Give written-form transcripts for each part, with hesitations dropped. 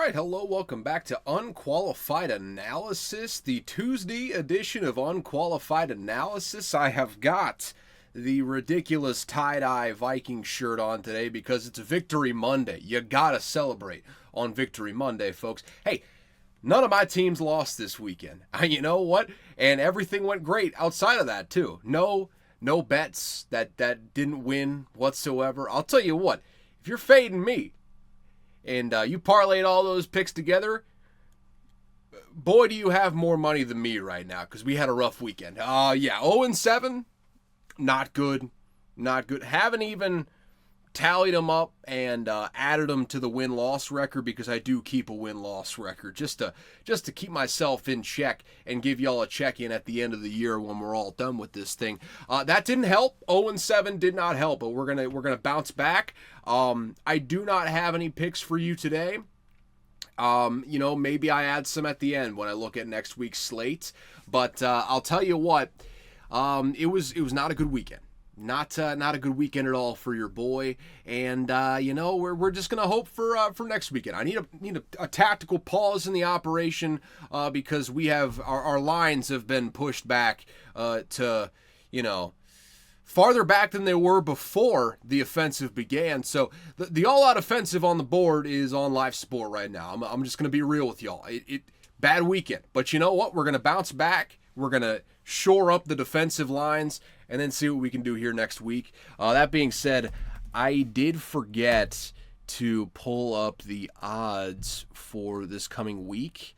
right, hello, welcome back to Unqualified Analysis, the Tuesday edition of Unqualified Analysis. I have got the ridiculous tie-dye Viking shirt on today because it's Victory Monday. You gotta celebrate on Victory Monday, folks. Hey, none of my teams lost this weekend. You know what? And everything went great outside of that, too. No bets that didn't win whatsoever. I'll tell you what, if you're fading me, and you parlayed all those picks together, boy, do you have more money than me right now, because we had a rough weekend. 0-7, not good. Not good. Haven't even tallied them up and added them to the win-loss record, because I do keep a win-loss record, just to keep myself in check and give y'all a check-in at the end of the year when we're all done with this thing. That didn't help. 0-7 did not help, but we're gonna bounce back. I do not have any picks for you today. Maybe I add some at the end when I look at next week's slate. But I'll tell you what, it was not a good weekend. Not a good weekend at all for your boy, and we're just gonna hope for next weekend. I need a tactical pause in the operation because we have our lines have been pushed back to farther back than they were before the offensive began. So the all-out offensive on the board is on live sport right now. I'm just gonna be real with y'all. It bad weekend, but you know what? We're gonna bounce back. We're gonna shore up the defensive lines and then see what we can do here next week. That being said, I did forget to pull up the odds for this coming week.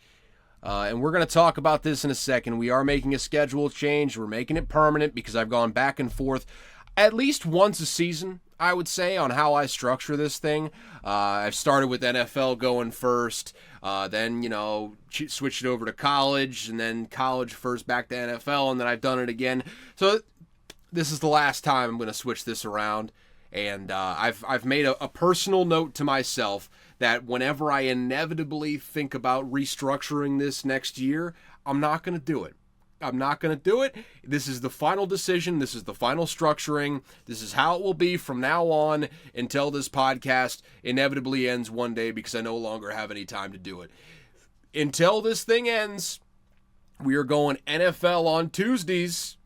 And we're going to talk about this in a second. We are making a schedule change. We're making it permanent because I've gone back and forth at least once a season, I would say, on how I structure this thing. I've started with NFL going first, then, switched it over to college, and then college first back to NFL, and then I've done it again. So this is the last time I'm going to switch this around, and I've made a personal note to myself that whenever I inevitably think about restructuring this next year, I'm not going to do it. I'm not going to do it. This is the final decision. This is the final structuring. This is how it will be from now on until this podcast inevitably ends one day because I no longer have any time to do it. Until this thing ends, we are going NFL on Tuesdays,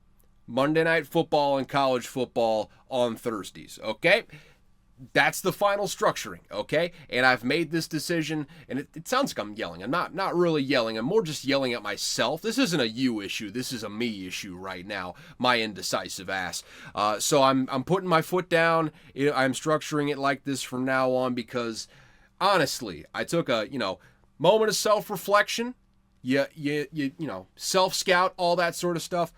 Monday Night Football and college football on Thursdays, okay? That's the final structuring, okay? And I've made this decision, and it sounds like I'm yelling. I'm not really yelling. I'm more just yelling at myself. This isn't a you issue. This is a me issue right now, my indecisive ass. So I'm putting my foot down. I'm structuring it like this from now on because, honestly, I took a, moment of self-reflection. Self-scout, all that sort of stuff.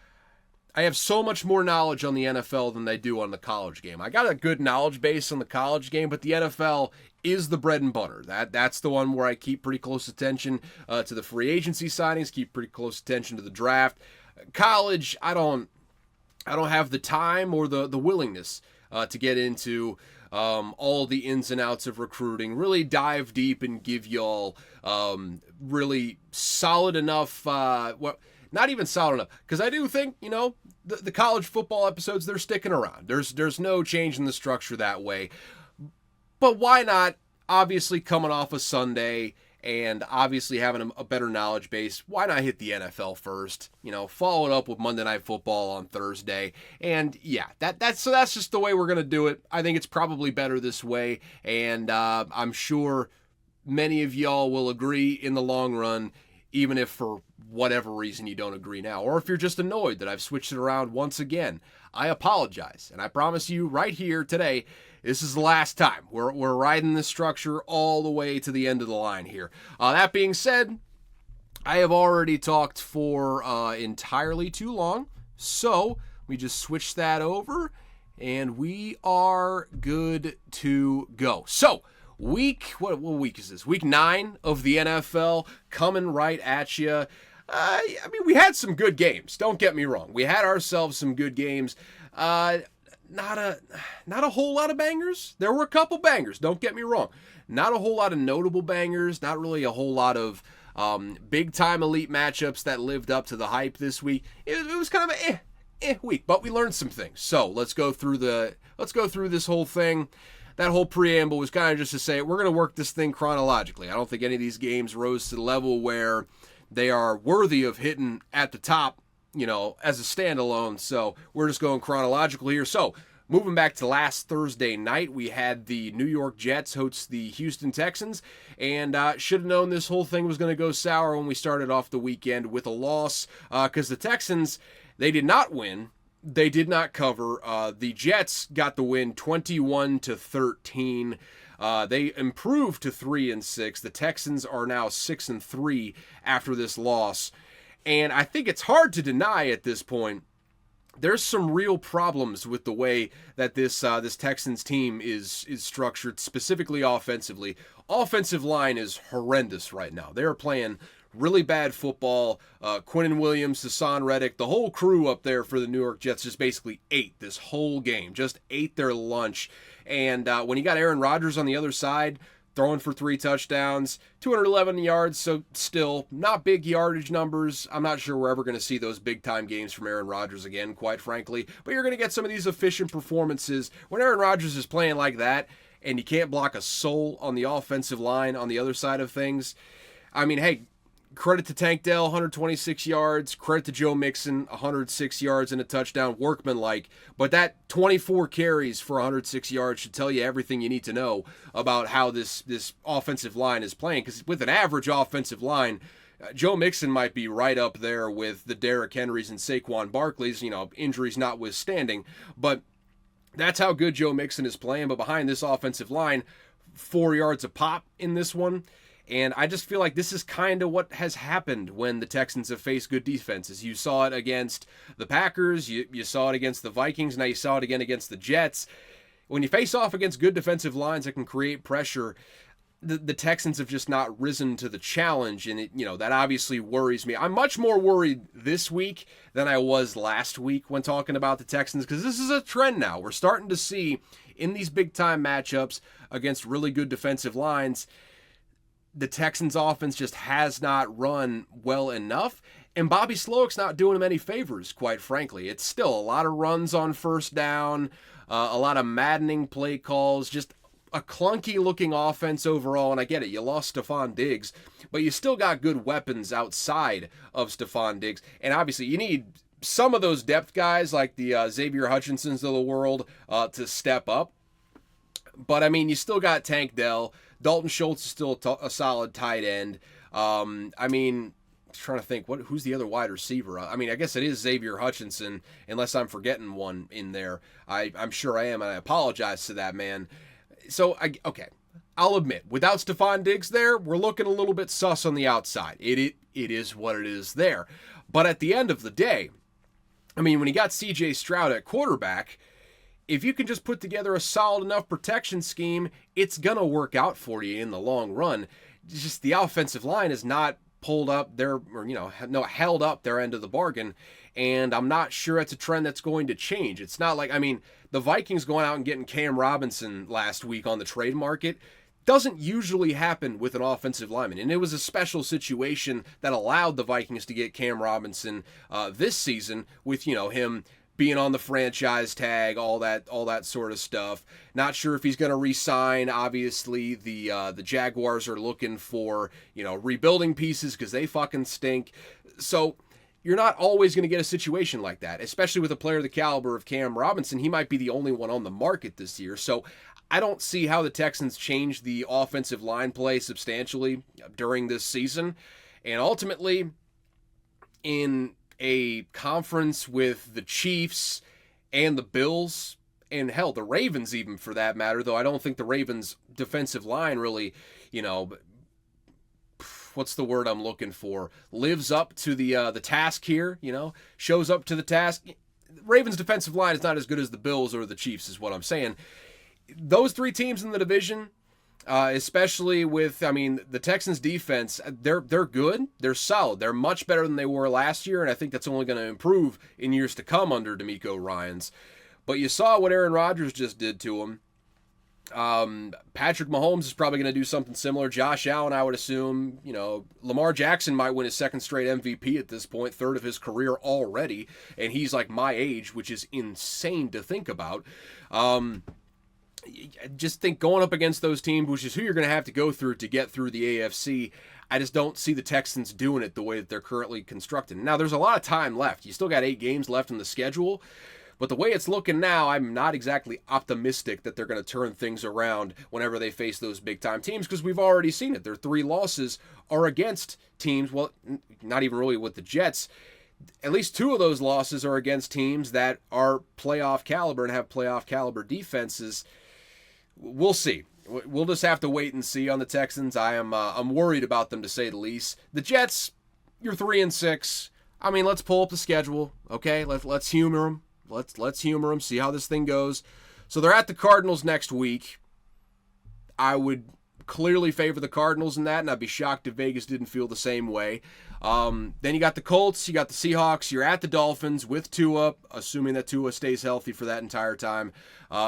I have so much more knowledge on the NFL than they do on the college game. I got a good knowledge base on the college game, but the NFL is the bread and butter. That's the one where I keep pretty close attention to the free agency signings, keep pretty close attention to the draft. College, I don't have the time or the willingness to get into all the ins and outs of recruiting, really dive deep and give y'all really solid enough, not even solid enough, because I do think, the college football episodes, they're sticking around. There's no change in the structure that way. But why not, obviously coming off a Sunday and obviously having a better knowledge base, why not hit the NFL first? Follow it up with Monday Night Football on Thursday. And yeah, that's just the way we're going to do it. I think it's probably better this way. And I'm sure many of y'all will agree in the long run, even if for whatever reason you don't agree now, or if you're just annoyed that I've switched it around once again. I apologize, and I promise you right here today, this is the last time. We're riding this structure all the way to the end of the line here. That being said, I have already talked for entirely too long, so we just switch that over, and we are good to go. So, what week is this? Week 9 of the NFL coming right at you. We had some good games. Don't get me wrong. We had ourselves some good games. Not a whole lot of bangers. There were a couple bangers. Don't get me wrong. Not a whole lot of notable bangers. Not really a whole lot of big time elite matchups that lived up to the hype this week. It was kind of a week, but we learned some things. So let's go through this whole thing. that whole preamble was kind of just to say we're going to work this thing chronologically. I don't think any of these games rose to the level where they are worthy of hitting at the top, as a standalone. So we're just going chronological here. So moving back to last Thursday night, we had the New York Jets host the Houston Texans, and should have known this whole thing was going to go sour when we started off the weekend with a loss, because the Texans, they did not win. They did not cover. The Jets got the win 21-13. They improved to 3-6. The Texans are now 6-3 after this loss. And I think it's hard to deny at this point, there's some real problems with the way that this Texans team is structured, specifically offensively. Offensive line is horrendous right now. They're playing really bad football. Quinnen Williams, Hassan Reddick, the whole crew up there for the New York Jets just basically ate this whole game, just ate their lunch. And when you got Aaron Rodgers on the other side, throwing for 3 touchdowns, 211 yards, so still not big yardage numbers. I'm not sure we're ever going to see those big-time games from Aaron Rodgers again, quite frankly. But you're going to get some of these efficient performances. When Aaron Rodgers is playing like that, and you can't block a soul on the offensive line on the other side of things, I mean, hey, credit to Tank Dell, 126 yards. Credit to Joe Mixon, 106 yards and a touchdown, workmanlike. But that 24 carries for 106 yards should tell you everything you need to know about how this offensive line is playing. Because with an average offensive line, Joe Mixon might be right up there with the Derrick Henrys and Saquon Barkleys, injuries notwithstanding. But that's how good Joe Mixon is playing. But behind this offensive line, 4 yards a pop in this one. And I just feel like this is kind of what has happened when the Texans have faced good defenses. You saw it against the Packers, you saw it against the Vikings, now you saw it again against the Jets. When you face off against good defensive lines that can create pressure, the Texans have just not risen to the challenge, and that obviously worries me. I'm much more worried this week than I was last week when talking about the Texans, because this is a trend now. We're starting to see in these big-time matchups against really good defensive lines, the Texans offense just has not run well enough, and Bobby Slowick's not doing him any favors, quite frankly. It's still a lot of runs on first down, a lot of maddening play calls, just a clunky-looking offense overall, and I get it, you lost Stephon Diggs, but you still got good weapons outside of Stephon Diggs, and obviously you need some of those depth guys like the Xavier Hutchinsons of the world to step up, but I mean, you still got Tank Dell. Dalton Schultz is still a solid tight end. I mean, I'm trying to think, who's the other wide receiver? I mean, I guess it is Xavier Hutchinson, unless I'm forgetting one in there. I'm sure I am, and I apologize to that man. So, okay, I'll admit, without Stephon Diggs there, we're looking a little bit sus on the outside. It is what it is there. But at the end of the day, I mean, when you got C.J. Stroud at quarterback, if you can just put together a solid enough protection scheme, it's going to work out for you in the long run. Just the offensive line is not pulled up their, held up their end of the bargain, and I'm not sure it's a trend that's going to change. It's not like, I mean, the Vikings going out and getting Cam Robinson last week on the trade market doesn't usually happen with an offensive lineman, and it was a special situation that allowed the Vikings to get Cam Robinson this season with, him being on the franchise tag, all that sort of stuff. Not sure if he's going to re-sign. Obviously, the Jaguars are looking for, rebuilding pieces because they fucking stink. So you're not always going to get a situation like that, especially with a player the caliber of Cam Robinson. He might be the only one on the market this year. So I don't see how the Texans change the offensive line play substantially during this season. And ultimately, in a conference with the Chiefs and the Bills, and hell, the Ravens even for that matter, though I don't think the Ravens' defensive line really, what's the word I'm looking for, lives up to the task here, shows up to the task. Ravens' defensive line is not as good as the Bills or the Chiefs is what I'm saying. Those three teams in the division, especially with, the Texans defense, they're good, they're solid, they're much better than they were last year, and I think that's only going to improve in years to come under DeMeco Ryans. But you saw what Aaron Rodgers just did to him. Patrick Mahomes is probably going to do something similar. Josh Allen, I would assume. Lamar Jackson might win his second straight MVP at this point, third of his career already, and he's like my age, which is insane to think about. just think going up against those teams, which is who you're going to have to go through to get through the AFC, I just don't see the Texans doing it the way that they're currently constructed. Now, there's a lot of time left. You still got 8 games left in the schedule, but the way it's looking now, I'm not exactly optimistic that they're going to turn things around whenever they face those big-time teams, because we've already seen it. Their 3 losses are against teams, well, not even really with the Jets. At least 2 of those losses are against teams that are playoff caliber and have playoff caliber defenses. We'll see. We'll just have to wait and see on the Texans. I'm worried about them, to say the least. The Jets, you're 3-6. I mean, let's pull up the schedule, okay? Let's humor them. Let's humor them. See how this thing goes. So they're at the Cardinals next week. I would clearly favor the Cardinals in that, and I'd be shocked if Vegas didn't feel the same way. Then you got the Colts, you got the Seahawks, you're at the Dolphins with Tua, assuming that Tua stays healthy for that entire time.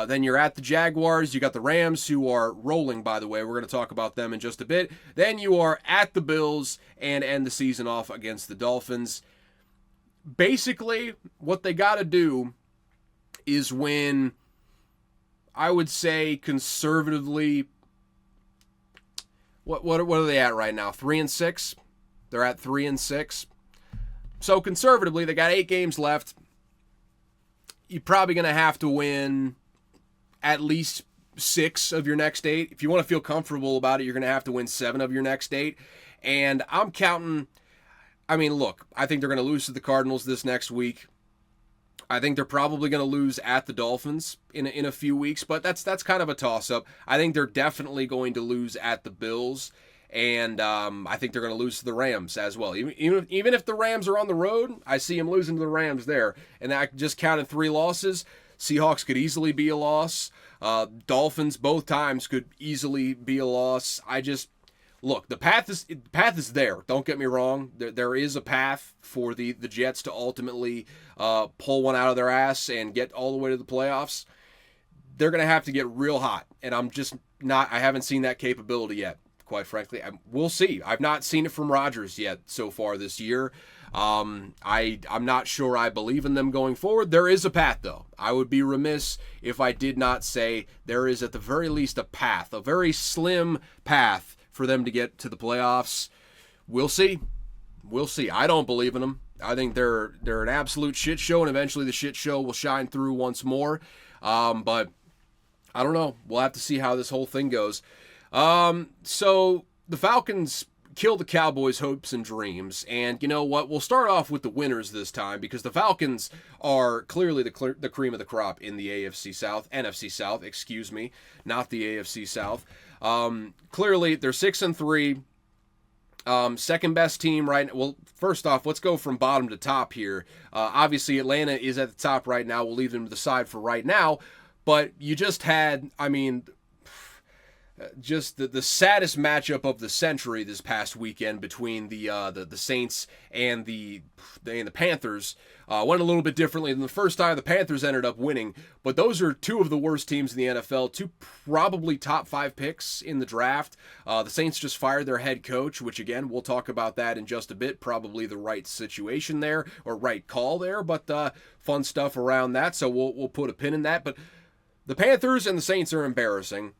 Then you're at the Jaguars, you got the Rams, who are rolling, by the way. We're going to talk about them in just a bit. Then you are at the Bills and end the season off against the Dolphins. Basically, what they got to do is win, I would say, conservatively. What are they at right now? 3-6. They're at 3-6. So conservatively, they got 8 games left. You're probably going to have to win at least 6 of your next 8. If you want to feel comfortable about it, you're going to have to win 7 of your next 8. And I'm counting. I mean, look, I think they're going to lose to the Cardinals this next week. I think they're probably going to lose at the Dolphins in a few weeks, but that's kind of a toss-up. I think they're definitely going to lose at the Bills, and I think they're going to lose to the Rams as well. Even if the Rams are on the road, I see them losing to the Rams there. And I just counted 3 losses. Seahawks could easily be a loss. Dolphins both times could easily be a loss. Look, the path is there. Don't get me wrong. There is a path for the Jets to ultimately pull one out of their ass and get all the way to the playoffs. They're going to have to get real hot, and I haven't seen that capability yet, quite frankly. We'll see. I've not seen it from Rodgers yet so far this year. I'm not sure I believe in them going forward. There is a path, though. I would be remiss if I did not say there is at the very least a path, a very slim path for them to get to the playoffs. We'll see. I don't believe in them. I think they're an absolute shit show, and eventually the shit show will shine through once more. But I don't know. We'll have to see how this whole thing goes. So the Falcons killed the Cowboys' hopes and dreams, and you know what? We'll start off with the winners this time, because the Falcons are clearly the cream of the crop in the NFC South, not the AFC South. Clearly, they're 6-3. Second best team right now. Well, first off, let's go from bottom to top here. Obviously, Atlanta is at the top right now. We'll leave them to the side for right now. But you just had, just the saddest matchup of the century this past weekend between the Saints and the Panthers. Went a little bit differently than the first time. The Panthers ended up winning, but those are 2 of the worst teams in the NFL, 2 probably top 5 picks in the draft. The Saints just fired their head coach, which again, we'll talk about that in just a bit. Probably the right situation there, or right call there, but fun stuff around that, so we'll put a pin in that. But the Panthers and the Saints are embarrassing.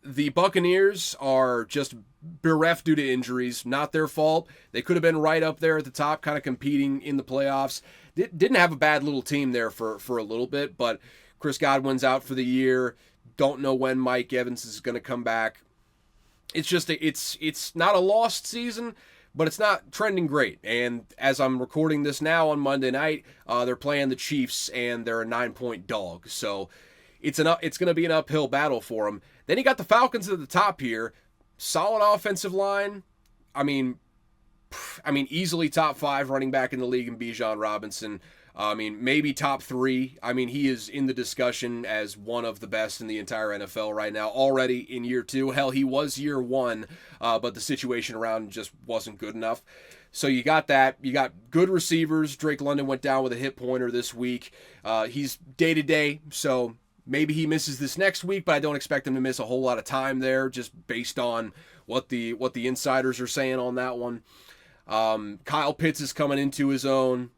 The Buccaneers are just bereft due to injuries. Not their fault. They could have been right up there at the top, kind of competing in the playoffs. Didn't have a bad little team there for a little bit, but Chris Godwin's out for the year. Don't know when Mike Evans is going to come back. It's just it's not a lost season, but it's not trending great. And as I'm recording this now on Monday night, they're playing the Chiefs, and they're a 9-point dog. So it's going to be an uphill battle for them. Then you got the Falcons at the top here. Solid offensive line. I mean, easily top 5 running back in the league in Bijan Robinson. Maybe top 3. He is in the discussion as one of the best in the entire NFL right now, already in year 2. Hell, he was year 1, but the situation around him just wasn't good enough. So you got that. You got good receivers. Drake London went down with a hip pointer this week. He's day-to-day, so maybe he misses this next week, but I don't expect him to miss a whole lot of time there, just based on what the insiders are saying on that one. Kyle Pitts is coming into his own.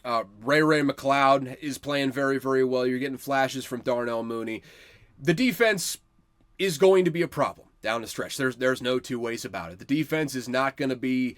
Ray McLeod is playing very, very well. You're getting flashes from Darnell Mooney. the defense is going to be a problem down the stretch. There's no two ways about it. The defense is not going to be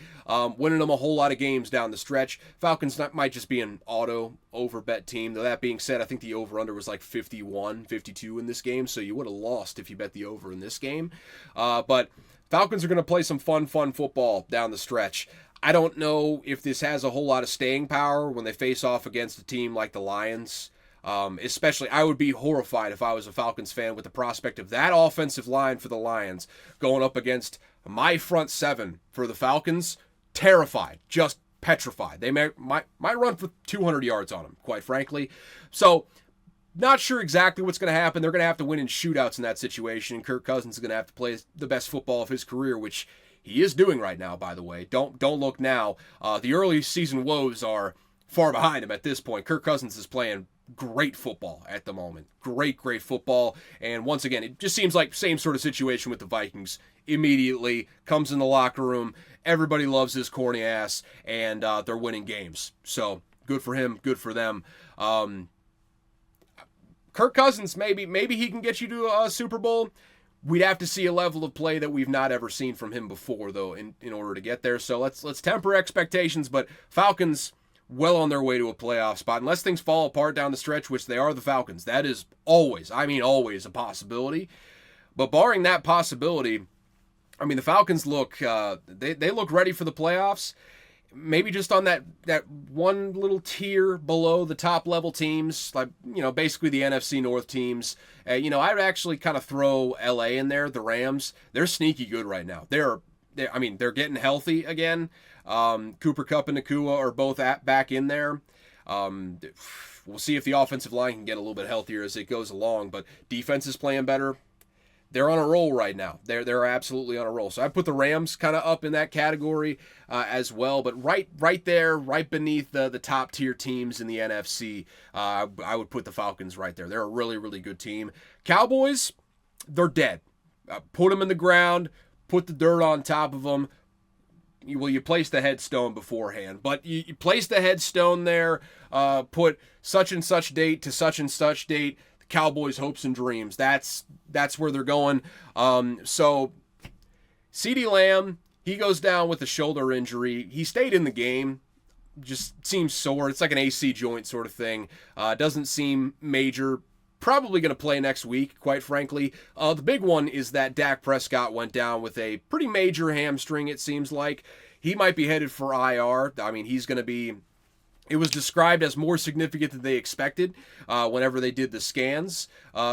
winning them a whole lot of games down the stretch. Falcons might just be an auto over-bet team. Though that being said, I think the over-under was like 51, 52 in this game, so you would have lost if you bet the over in this game. But Falcons are going to play some fun football down the stretch. I don't know if this has a whole lot of staying power when they face off against a team like the Lions. Especially, I would be horrified if I was a Falcons fan with the prospect of that offensive line for the Lions going up against my front seven for the Falcons. Terrified, just petrified. They might run for 200 yards on them, quite frankly. So, not sure exactly what's going to happen. They're going to have to win in shootouts in that situation, and Kirk Cousins is going to have to play the best football of his career, which he is doing right now, by the way. Don't look now. The early season woes are far behind him at this point. Kirk Cousins is playing great football at the moment. Great football. And once again, it just seems like same sort of situation with the Vikings. Immediately comes in the locker room. Everybody loves his corny ass, and they're winning games. So good for him. Good for them. Kirk Cousins, maybe he can get you to a Super Bowl. We'd have to see a level of play that we've not ever seen from him before, though, in order to get there. So let's temper expectations. But Falcons, well on their way to a playoff spot. Unless things fall apart down the stretch, which they are the Falcons. That is always a possibility. But barring that possibility, the Falcons look, they look ready for the playoffs. Maybe just on that one little tier below the top level teams, like, basically the NFC North teams. I'd actually kind of throw LA in there, the Rams. They're sneaky good right now. They're getting healthy again. Cooper Kupp and Nakua are both back in there. We'll see if the offensive line can get a little bit healthier as it goes along, but defense is playing better. They're on a roll right now. They're absolutely on a roll. So I put the Rams kind of up in that category as well, but right there, right beneath the top tier teams in the NFC, I would put the Falcons right there. They're a really, really good team. Cowboys, they're dead. Put them in the ground, put the dirt on top of them. You place the headstone beforehand, but you place the headstone there, put such and such date to such and such date, the Cowboys' hopes and dreams. That's where they're going. So CeeDee Lamb, he goes down with a shoulder injury. He stayed in the game, just seems sore. It's like an AC joint sort of thing. Doesn't seem major. Probably going to play next week, quite frankly. The big one is that Dak Prescott went down with a pretty major hamstring, it seems like. He might be headed for IR. He's going to be... It was described as more significant than they expected whenever they did the scans.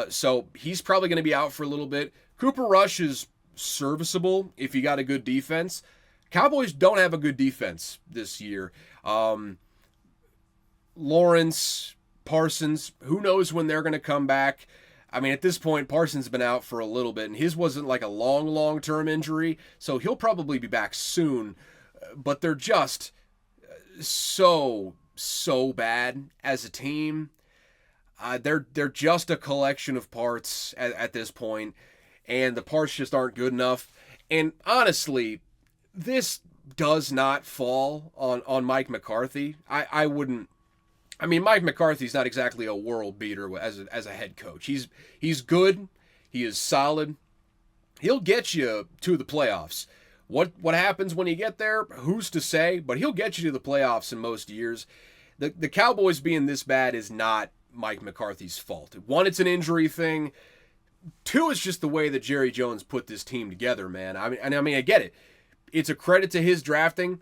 So he's probably going to be out for a little bit. Cooper Rush is serviceable if you got a good defense. Cowboys don't have a good defense this year. Lawrence... Parsons, who knows when they're going to come back. At this point, Parsons has been out for a little bit, and his wasn't like a long-term injury, so he'll probably be back soon. But they're just so bad as a team. They're just a collection of parts at this point, and the parts just aren't good enough. And honestly, this does not fall on Mike McCarthy. I wouldn't. Mike McCarthy's not exactly a world beater as a head coach. He's good. He is solid. He'll get you to the playoffs. What happens when you get there? Who's to say? But he'll get you to the playoffs in most years. The Cowboys being this bad is not Mike McCarthy's fault. One, it's an injury thing. Two, it's just the way that Jerry Jones put this team together, man. I get it. It's a credit to his drafting.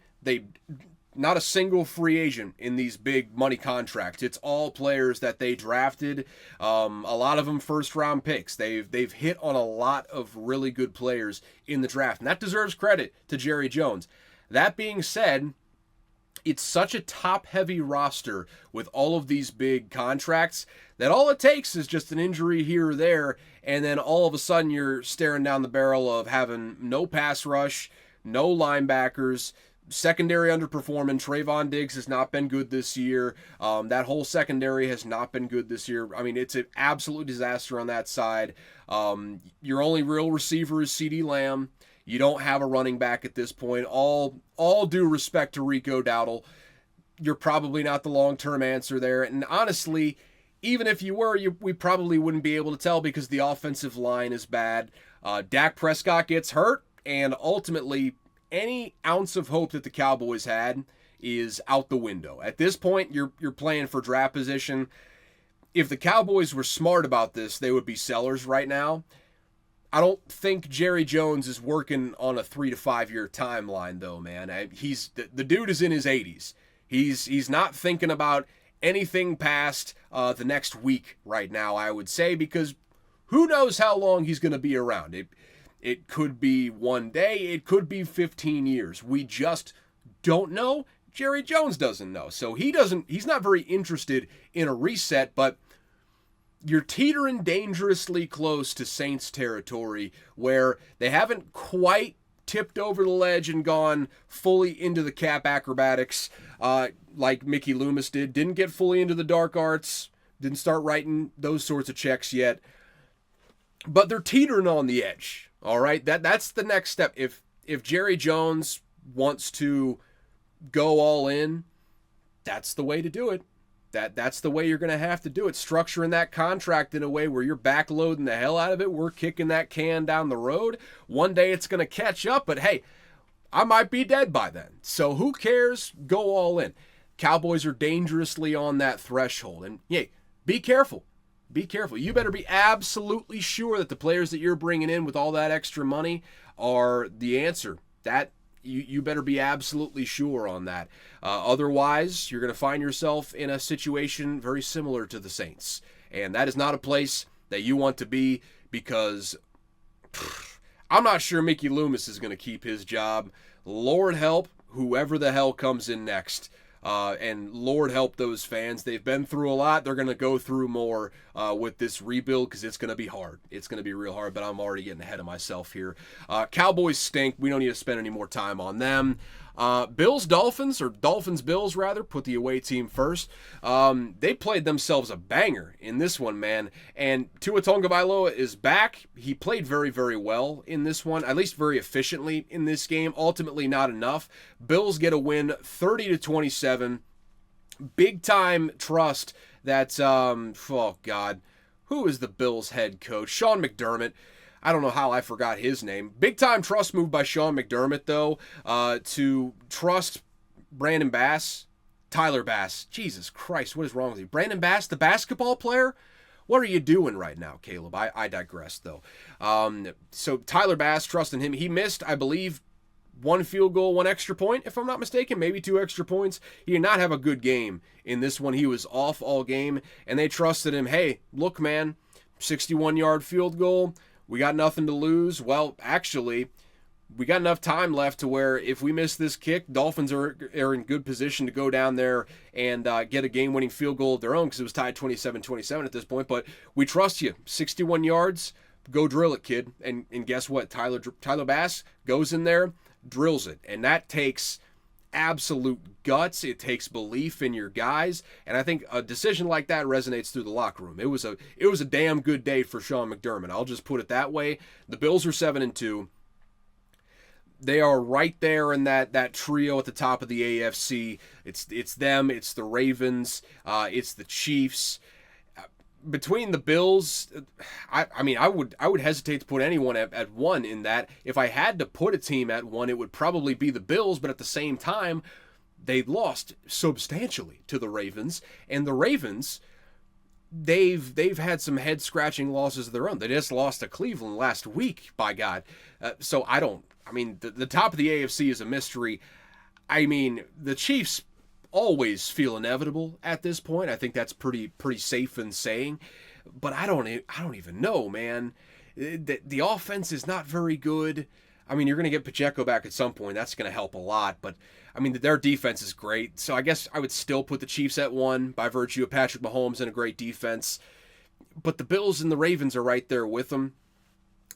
Not a single free agent in these big money contracts. It's all players that they drafted. A lot of them first-round picks. They've hit on a lot of really good players in the draft, and that deserves credit to Jerry Jones. That being said, it's such a top-heavy roster with all of these big contracts that all it takes is just an injury here or there, and then all of a sudden you're staring down the barrel of having no pass rush, no linebackers, secondary underperforming. Trayvon Diggs has not been good this year. That whole secondary has not been good this year. It's an absolute disaster on that side. Your only real receiver is CeeDee Lamb. You don't have a running back at this point. All due respect to Rico Dowdle, you're probably not the long-term answer there. And honestly, even if you were, we probably wouldn't be able to tell because the offensive line is bad. Dak Prescott gets hurt, and ultimately, any ounce of hope that the Cowboys had is out the window. At this point, you're playing for draft position. If the Cowboys were smart about this, they would be sellers right now. I don't think Jerry Jones is working on a 3 to 5 year timeline, though, man. The dude is in his 80s. He's not thinking about anything past the next week right now, I would say, because who knows how long he's going to be around. It could be one day, it could be 15 years. We just don't know. Jerry Jones doesn't know. So he's not very interested in a reset, but you're teetering dangerously close to Saints territory where they haven't quite tipped over the ledge and gone fully into the cap acrobatics like Mickey Loomis did. Didn't get fully into the dark arts. Didn't start writing those sorts of checks yet. But they're teetering on the edge. All right? That's the next step. If Jerry Jones wants to go all in, that's the way to do it. That's the way you're going to have to do it. Structuring that contract in a way where you're backloading the hell out of it. We're kicking that can down the road. One day it's going to catch up, but hey, I might be dead by then. So who cares? Go all in. Cowboys are dangerously on that threshold. And hey, be careful. Be careful. You better be absolutely sure that the players that you're bringing in with all that extra money are the answer. You better be absolutely sure on that. Otherwise, you're going to find yourself in a situation very similar to the Saints. And that is not a place that you want to be because I'm not sure Mickey Loomis is going to keep his job. Lord help whoever the hell comes in next. And Lord help those fans. They've been through a lot. They're going to go through more with this rebuild because it's going to be hard. It's going to be real hard, but I'm already getting ahead of myself here. Cowboys stink. We don't need to spend any more time on them. Bills-Dolphins, or Dolphins-Bills, rather, put the away team first. They played themselves a banger in this one, man. And Tua Tagovailoa is back. He played very, very well in this one, at least very efficiently in this game. Ultimately, not enough. Bills get a win 30-27. Big-time trust that, oh, God. Who is the Bills head coach? Sean McDermott. I don't know how I forgot his name. Big-time trust move by Sean McDermott, though, to trust Brandon Bass, Tyler Bass. Jesus Christ, what is wrong with you? Brandon Bass, the basketball player? What are you doing right now, Caleb? I digress, though. So Tyler Bass, trusting him. He missed, I believe, 1 field goal, 1 extra point, if I'm not mistaken, maybe 2 extra points. He did not have a good game in this one. He was off all game, and they trusted him. Hey, look, man, 61-yard field goal. We got nothing to lose. Well, actually, we got enough time left to where if we miss this kick, Dolphins are in good position to go down there and get a game-winning field goal of their own because it was tied 27-27 at this point. But we trust you. 61 yards, go drill it, kid. And guess what? Tyler Bass goes in there, drills it. And that takes absolute guts. It takes belief in your guys, and I think a decision like that resonates through the locker room. It was a damn good day for Sean McDermott. I'll just put it that way. The Bills are 7-2. They are right there in that trio at the top of the AFC. It's them, it's the Ravens, it's the Chiefs. Between the Bills, I mean, I would hesitate to put anyone at 1 in that. If I had to put a team at 1, it would probably be the Bills, but at the same time, they lost substantially to the Ravens, and the Ravens, they've had some head-scratching losses of their own. They just lost to Cleveland last week, by God. So the top of the AFC is a mystery. I mean, the Chiefs always feel inevitable at this point. I think that's pretty safe in saying, but I don't even know, man. The offense is not very good. I mean, you're going to get Pacheco back at some point. That's going to help a lot, but I mean, their defense is great. So I guess I would still put the Chiefs at 1 by virtue of Patrick Mahomes and a great defense. But the Bills and the Ravens are right there with them.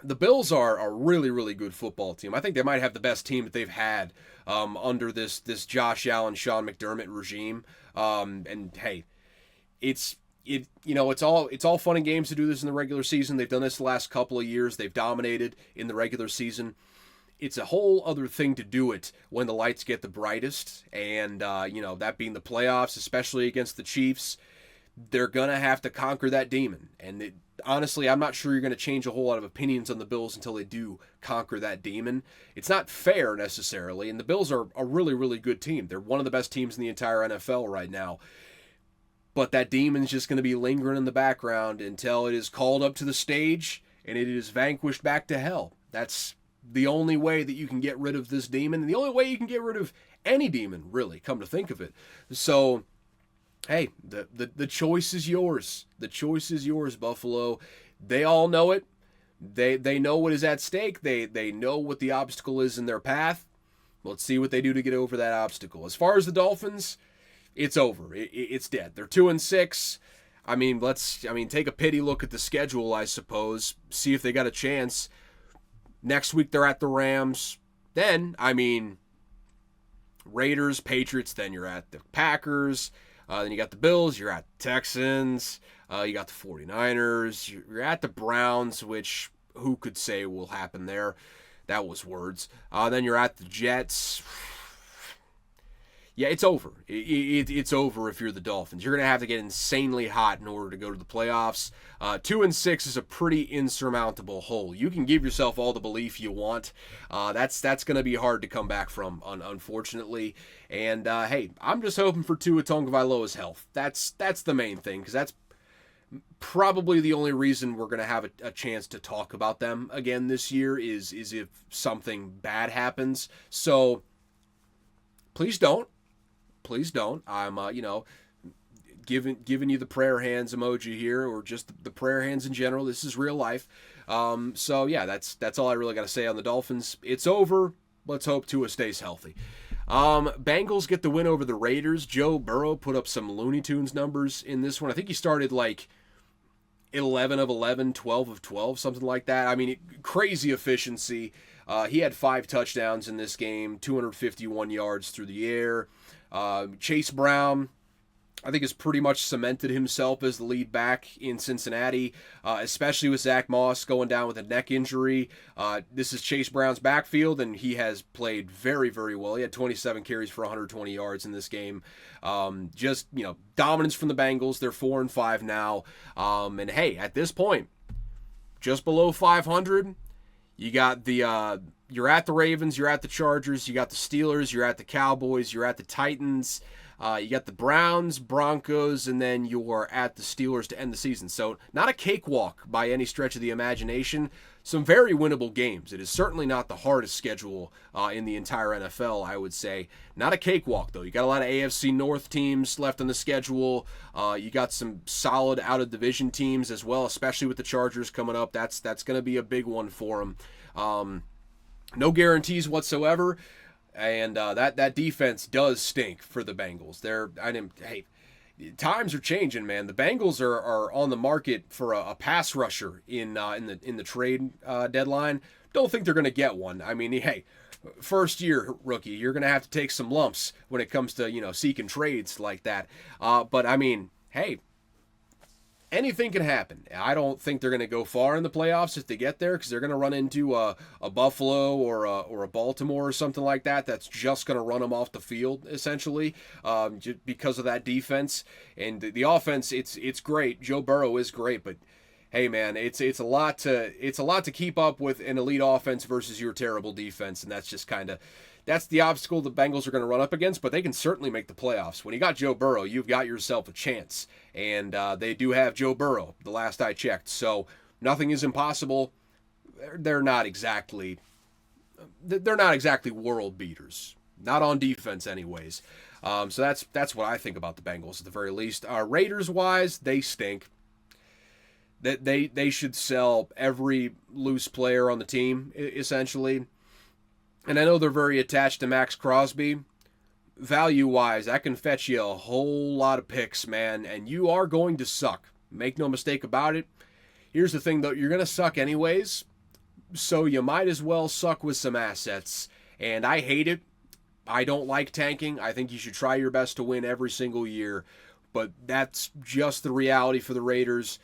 The Bills are a really, really good football team. I think they might have the best team that they've had under this Josh Allen, Sean McDermott regime. And hey, it's all fun and games to do this in the regular season. They've done this the last couple of years. They've dominated in the regular season. It's a whole other thing to do it when the lights get the brightest, and that being the playoffs, especially against the Chiefs. they're going to have to conquer that demon. And honestly, I'm not sure you're going to change a whole lot of opinions on the Bills until they do conquer that demon. It's not fair necessarily, and the Bills are a really, really good team. They're one of the best teams in the entire NFL right now. But that demon's just going to be lingering in the background until it is called up to the stage and it is vanquished back to hell. That's the only way that you can get rid of this demon, and the only way you can get rid of any demon, really, come to think of it. So, hey, the choice is yours. The choice is yours, Buffalo. They all know it. They know what is at stake. They know what the obstacle is in their path. Let's see what they do to get over that obstacle. As far as the Dolphins, it's over. It's dead. They're 2-6. I mean, take a pity look at the schedule, I suppose. See if they got a chance. Next week they're at the Rams. Then, Raiders, Patriots. Then you're at the Packers. Then you got the Bills. You're at the Texans. You got the 49ers. You're at the Browns, which who could say will happen there? That was words. Then you're at the Jets. Yeah, it's over. It's over if you're the Dolphins. You're going to have to get insanely hot in order to go to the playoffs. 2-6 is a pretty insurmountable hole. You can give yourself all the belief you want. That's going to be hard to come back from, unfortunately. And, hey, I'm just hoping for Tua Tagovailoa's health. That's the main thing, because that's probably the only reason we're going to have a chance to talk about them again this year is if something bad happens. So, please don't. Please don't. I'm, giving you the prayer hands emoji here, or just the prayer hands in general. This is real life. So yeah, that's all I really got to say on the Dolphins. It's over. Let's hope Tua stays healthy. Bengals get the win over the Raiders. Joe Burrow put up some Looney Tunes numbers in this one. I think he started like 11 of 11, 12 of 12, something like that. Crazy efficiency. He had 5 touchdowns in this game, 251 yards through the air. Chase Brown, I think, has pretty much cemented himself as the lead back in Cincinnati, especially with Zach Moss going down with a neck injury. This is Chase Brown's backfield, and he has played very, very well. He had 27 carries for 120 yards in this game. Dominance from the Bengals. They're 4-5 now. And hey, at this point, just below 500, you got you're at the Ravens, you're at the Chargers, you got the Steelers, you're at the Cowboys, you're at the Titans, you got the Browns, Broncos, and then you're at the Steelers to end the season. So not a cakewalk by any stretch of the imagination. Some very winnable games. It is certainly not the hardest schedule in the entire NFL, I would say. Not a cakewalk, though. You got a lot of AFC North teams left on the schedule. You got some solid out-of-division teams as well, especially with the Chargers coming up. That's going to be a big one for them. No guarantees whatsoever, and that defense does stink for the Bengals. Hey, times are changing, man. The Bengals are on the market for a pass rusher in the trade deadline. Don't think they're going to get one. Hey, first year rookie, you're going to have to take some lumps when it comes to seeking trades like that. But hey. Anything can happen. I don't think they're going to go far in the playoffs if they get there, because they're going to run into a Buffalo or a Baltimore or something like that that's just going to run them off the field, essentially, just because of that defense. And the offense, it's great. Joe Burrow is great, but hey, man, it's a lot to keep up with an elite offense versus your terrible defense, and that's the obstacle the Bengals are going to run up against, but they can certainly make the playoffs. When you got Joe Burrow, you've got yourself a chance, and they do have Joe Burrow, the last I checked, so nothing is impossible. They're not exactly world beaters, not on defense anyways. So that's what I think about the Bengals at the very least. Raiders-wise, they stink. That they should sell every loose player on the team, essentially. And I know they're very attached to Max Crosby. Value-wise, that can fetch you a whole lot of picks, man, and you are going to suck. Make no mistake about it. Here's the thing, though. You're going to suck anyways, so you might as well suck with some assets. And I hate it. I don't like tanking. I think you should try your best to win every single year, but that's just the reality for the Raiders.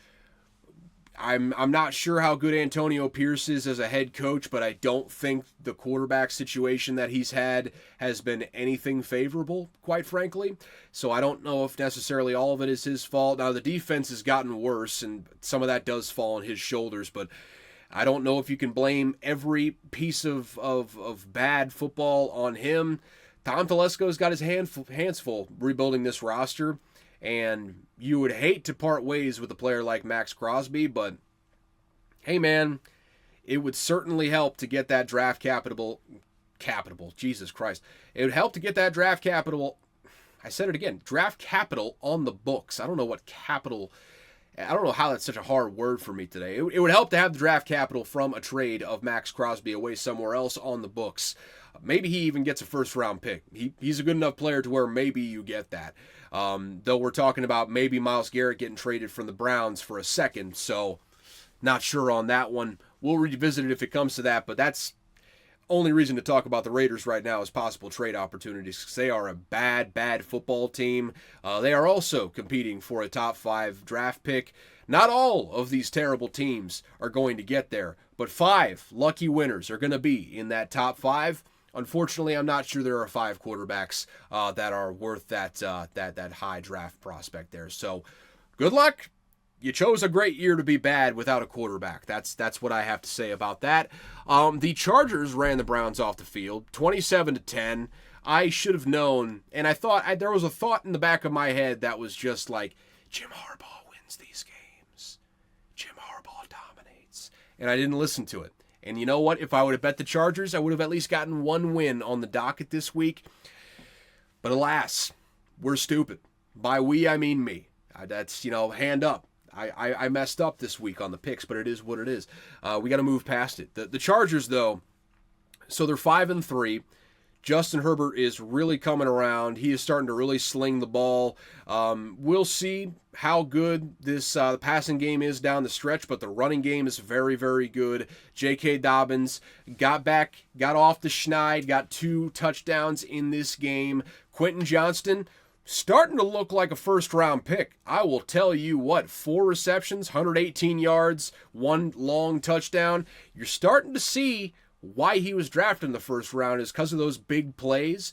I'm not sure how good Antonio Pierce is as a head coach, but I don't think the quarterback situation that he's had has been anything favorable, quite frankly. So I don't know if necessarily all of it is his fault. Now, the defense has gotten worse, and some of that does fall on his shoulders, but I don't know if you can blame every piece of bad football on him. Tom Telesco's got his hands full rebuilding this roster, and you would hate to part ways with a player like Max Crosby, but hey man, it would certainly help to get that draft capital, Jesus Christ. It would help to get that draft capital, I said it again, draft capital on the books. I don't know how that's such a hard word for me today. It would help to have the draft capital from a trade of Max Crosby away somewhere else on the books. Maybe he even gets a first-round pick. He's a good enough player to where maybe you get that. Though we're talking about maybe Myles Garrett getting traded from the Browns for a second, so not sure on that one. We'll revisit it if it comes to that, but that's only reason to talk about the Raiders right now is possible trade opportunities because they are a bad football team. They are also competing for a top 5 draft pick. Not all of these terrible teams are going to get there, but 5 lucky winners are going to be in that top 5. Unfortunately, I'm not sure there are 5 quarterbacks that are worth that high draft prospect there. So, good luck. You chose a great year to be bad without a quarterback. That's what I have to say about that. The Chargers ran the Browns off the field, 27-10. I should have known, and I thought there was a thought in the back of my head that was just like, Jim Harbaugh wins these games. Jim Harbaugh dominates, and I didn't listen to it. And you know what? If I would have bet the Chargers, I would have at least gotten one win on the docket this week. But alas, we're stupid. By we, I mean me. That's, hand up. I messed up this week on the picks, but it is what it is. We got to move past it. The Chargers, though, so they're 5-3. Justin Herbert is really coming around. He is starting to really sling the ball. We'll see how good this passing game is down the stretch, but the running game is very, very good. J.K. Dobbins got off the schneid, got 2 touchdowns in this game. Quentin Johnston starting to look like a first-round pick. I will tell you what, 4 receptions, 118 yards, 1 long touchdown. You're starting to see why he was drafted in the first round is because of those big plays.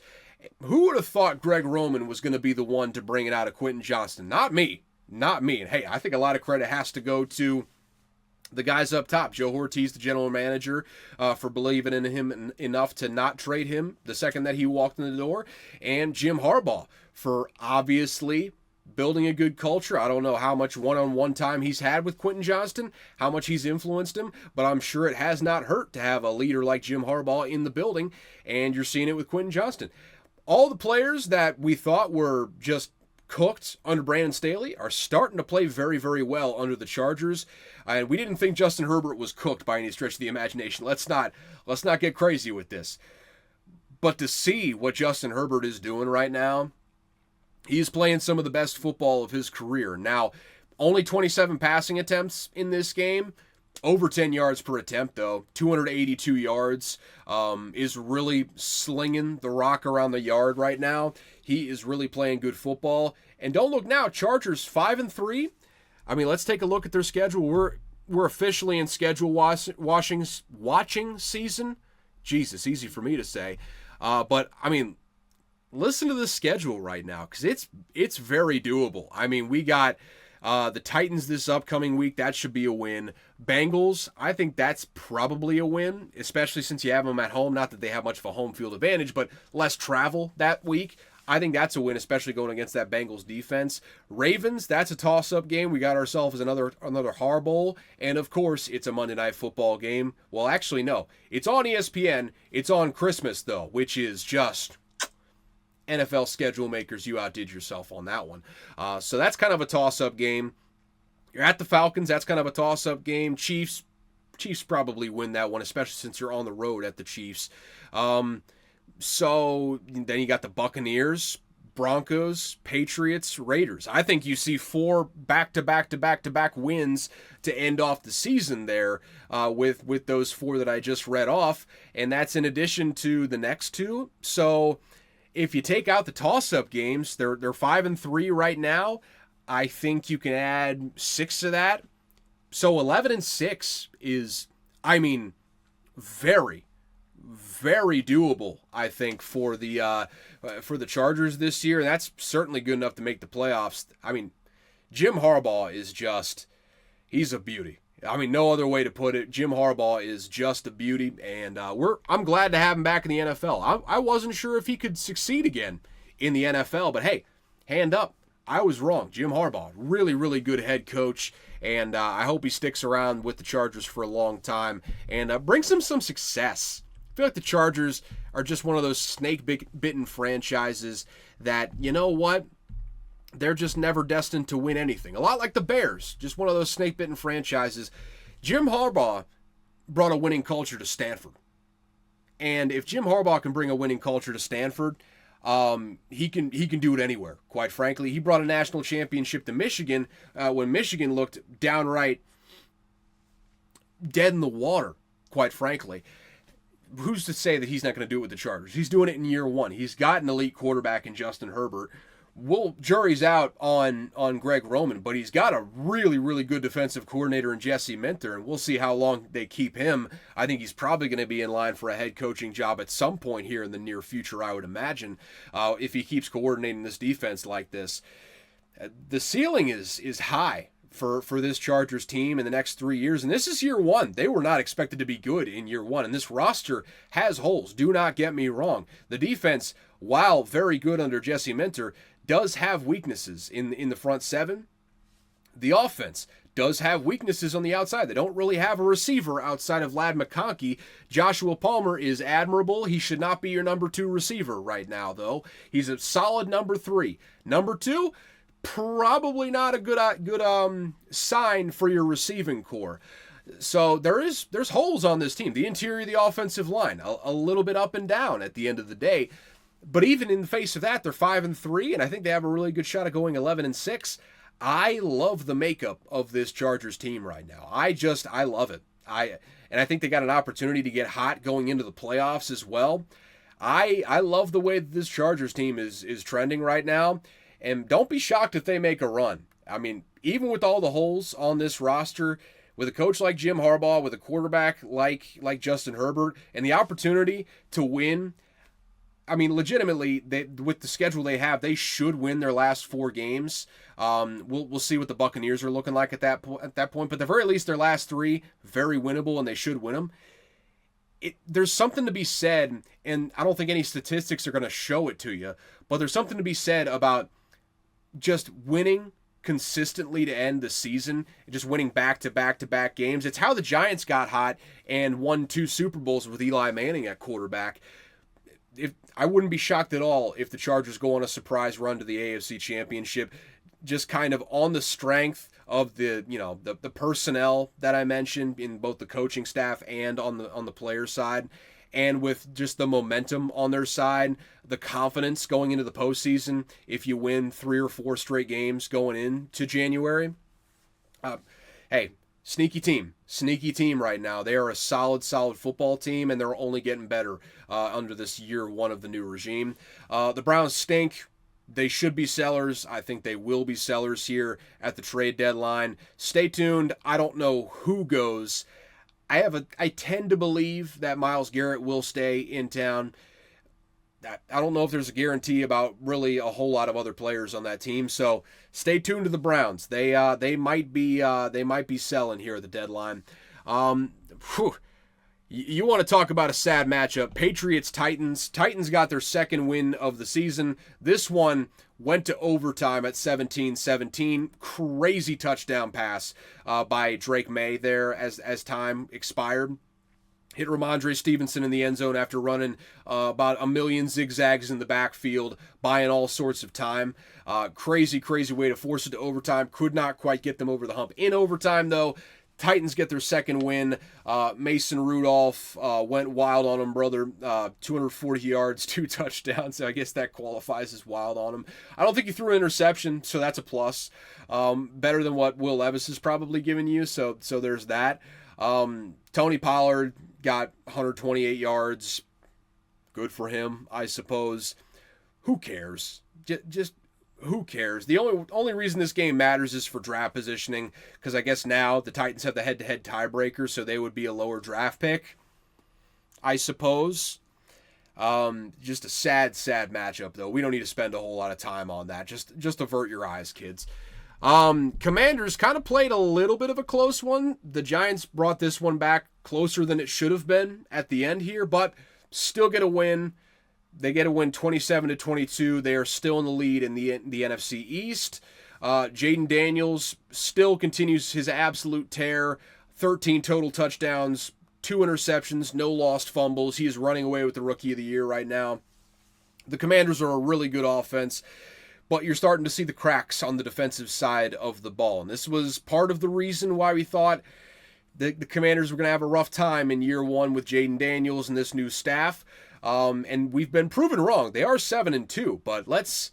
Who would have thought Greg Roman was going to be the one to bring it out of Quentin Johnston? Not me. And hey, I think a lot of credit has to go to the guys up top. Joe Ortiz, the general manager, for believing in him enough to not trade him the second that he walked in the door. And Jim Harbaugh for obviously building a good culture. I don't know how much one-on-one time he's had with Quentin Johnston, how much he's influenced him, but I'm sure it has not hurt to have a leader like Jim Harbaugh in the building, and you're seeing it with Quentin Johnston. All the players that we thought were just cooked under Brandon Staley are starting to play very, very well under the Chargers, and we didn't think Justin Herbert was cooked by any stretch of the imagination. Let's not get crazy with this. But to see what Justin Herbert is doing right now, he's playing some of the best football of his career. Now, only 27 passing attempts in this game. Over 10 yards per attempt, though. 282 yards. Is really slinging the rock around the yard right now. He is really playing good football. And don't look now, Chargers 5-3. I mean, let's take a look at their schedule. We're officially in schedule watching season. Jesus, easy for me to say. But, I mean, listen to the schedule right now, because it's very doable. I mean, we got the Titans this upcoming week. That should be a win. Bengals, I think that's probably a win, especially since you have them at home. Not that they have much of a home field advantage, but less travel that week. I think that's a win, especially going against that Bengals defense. Ravens, that's a toss-up game. We got ourselves another Harbowl. And, of course, it's a Monday Night Football game. Well, actually, no. It's on ESPN. It's on Christmas, though, which is just NFL schedule makers. You outdid yourself on that one. So that's kind of a toss-up game. You're at the Falcons. That's kind of a toss-up game. Chiefs probably win that one, especially since you're on the road at the Chiefs. So then you got the Buccaneers, Broncos, Patriots, Raiders. I think you see 4 back-to-back wins to end off the season there with those 4 that I just read off, and that's in addition to the next 2. So if you take out the toss-up games, they're 5-3 right now. I think you can add 6 to that. So 11-6 is, I mean, very, very doable, I think, for the Chargers this year. And that's certainly good enough to make the playoffs. I mean, Jim Harbaugh is just, he's a beauty. I mean, no other way to put it. Jim Harbaugh is just a beauty, and I'm glad to have him back in the NFL. I wasn't sure if he could succeed again in the NFL, but hey, hand up, I was wrong. Jim Harbaugh, really, really good head coach, and I hope he sticks around with the Chargers for a long time and brings them some success. I feel like the Chargers are just one of those snake-bitten franchises that, you know what? They're just never destined to win anything. A lot like the Bears, just one of those snake-bitten franchises. Jim Harbaugh brought a winning culture to Stanford. And if Jim Harbaugh can bring a winning culture to Stanford, he can do it anywhere, quite frankly. He brought a national championship to Michigan when Michigan looked downright dead in the water, quite frankly. Who's to say that he's not going to do it with the Chargers? He's doing it in year one. He's got an elite quarterback in Justin Herbert. Jury's out on Greg Roman, but he's got a really, really good defensive coordinator in Jesse Minter, and we'll see how long they keep him. I think he's probably going to be in line for a head coaching job at some point here in the near future, I would imagine, if he keeps coordinating this defense like this. The ceiling is high for this Chargers team in the next 3 years, and this is year one. They were not expected to be good in year one, and this roster has holes. Do not get me wrong. The defense, while very good under Jesse Minter, does have weaknesses in the front seven. The offense does have weaknesses on the outside. They don't really have a receiver outside of Ladd McConkey. Joshua Palmer is admirable. He should not be your number 2 receiver right now, though. He's a solid number 3. Number 2, probably not a good sign for your receiving core. So there's holes on this team. The interior of the offensive line, a little bit up and down at the end of the day. But even in the face of that, they're 5-3, and I think they have a really good shot at going 11-6. I love the makeup of this Chargers team right now. I love it. And I think they got an opportunity to get hot going into the playoffs as well. I love the way that this Chargers team is trending right now, and don't be shocked if they make a run. I mean, even with all the holes on this roster, with a coach like Jim Harbaugh, with a quarterback like Justin Herbert, and the opportunity to win. I mean, legitimately, with the schedule they have, they should win their last 4 games. We'll see what the Buccaneers are looking like at that point. But at the very least, their last 3, very winnable, and they should win them. There's something to be said, and I don't think any statistics are going to show it to you, but there's something to be said about just winning consistently to end the season, just winning back-to-back games. It's how the Giants got hot and won 2 Super Bowls with Eli Manning at quarterback. I wouldn't be shocked at all if the Chargers go on a surprise run to the AFC Championship, just kind of on the strength of the personnel that I mentioned in both the coaching staff and on the player side, and with just the momentum on their side, the confidence going into the postseason if you win 3 or 4 straight games going into January. Hey, sneaky team right now. They are a solid football team, and they're only getting better under this year one of the new regime. The Browns stink. They should be sellers. I think they will be sellers here at the trade deadline. Stay tuned. I don't know who goes. I tend to believe that Myles Garrett will stay in town. I don't know if there's a guarantee about really a whole lot of other players on that team. So stay tuned to the Browns. They might be selling here at the deadline. You want to talk about a sad matchup? Patriots-Titans. Titans got their second win of the season. This one went to overtime at 17-17. Crazy touchdown pass by Drake May there as time expired. Hit Ramondre Stevenson in the end zone after running about a million zigzags in the backfield, buying all sorts of time. Crazy way to force it to overtime. Could not quite get them over the hump. In overtime, though, Titans get their second win. Mason Rudolph went wild on him, brother. 240 yards, 2 touchdowns. So I guess that qualifies as wild on him. I don't think he threw an interception, so that's a plus. Better than what Will Levis has probably given you, so there's that. Tony Pollard got 128 yards. Good for him, I suppose. Who cares? Just who cares? The only reason this game matters is for draft positioning, because I guess now the Titans have the head-to-head tiebreaker, so they would be a lower draft pick, I suppose. Just a sad matchup, though. We don't need to spend a whole lot of time on that. Just avert your eyes, kids. Commanders kind of played a little bit of a close one. The Giants brought this one back closer than it should have been at the end here, but still get a win. They get a win 27-22. They are still in the lead in the NFC East. Jaden Daniels still continues his absolute tear. 13 total touchdowns, 2 interceptions, no lost fumbles. He is running away with the Rookie of the Year right now. The Commanders are a really good offense, but you're starting to see the cracks on the defensive side of the ball. And this was part of the reason why we thought the Commanders were going to have a rough time in year one with Jaden Daniels and this new staff. And we've been proven wrong. They are 7-2, but let's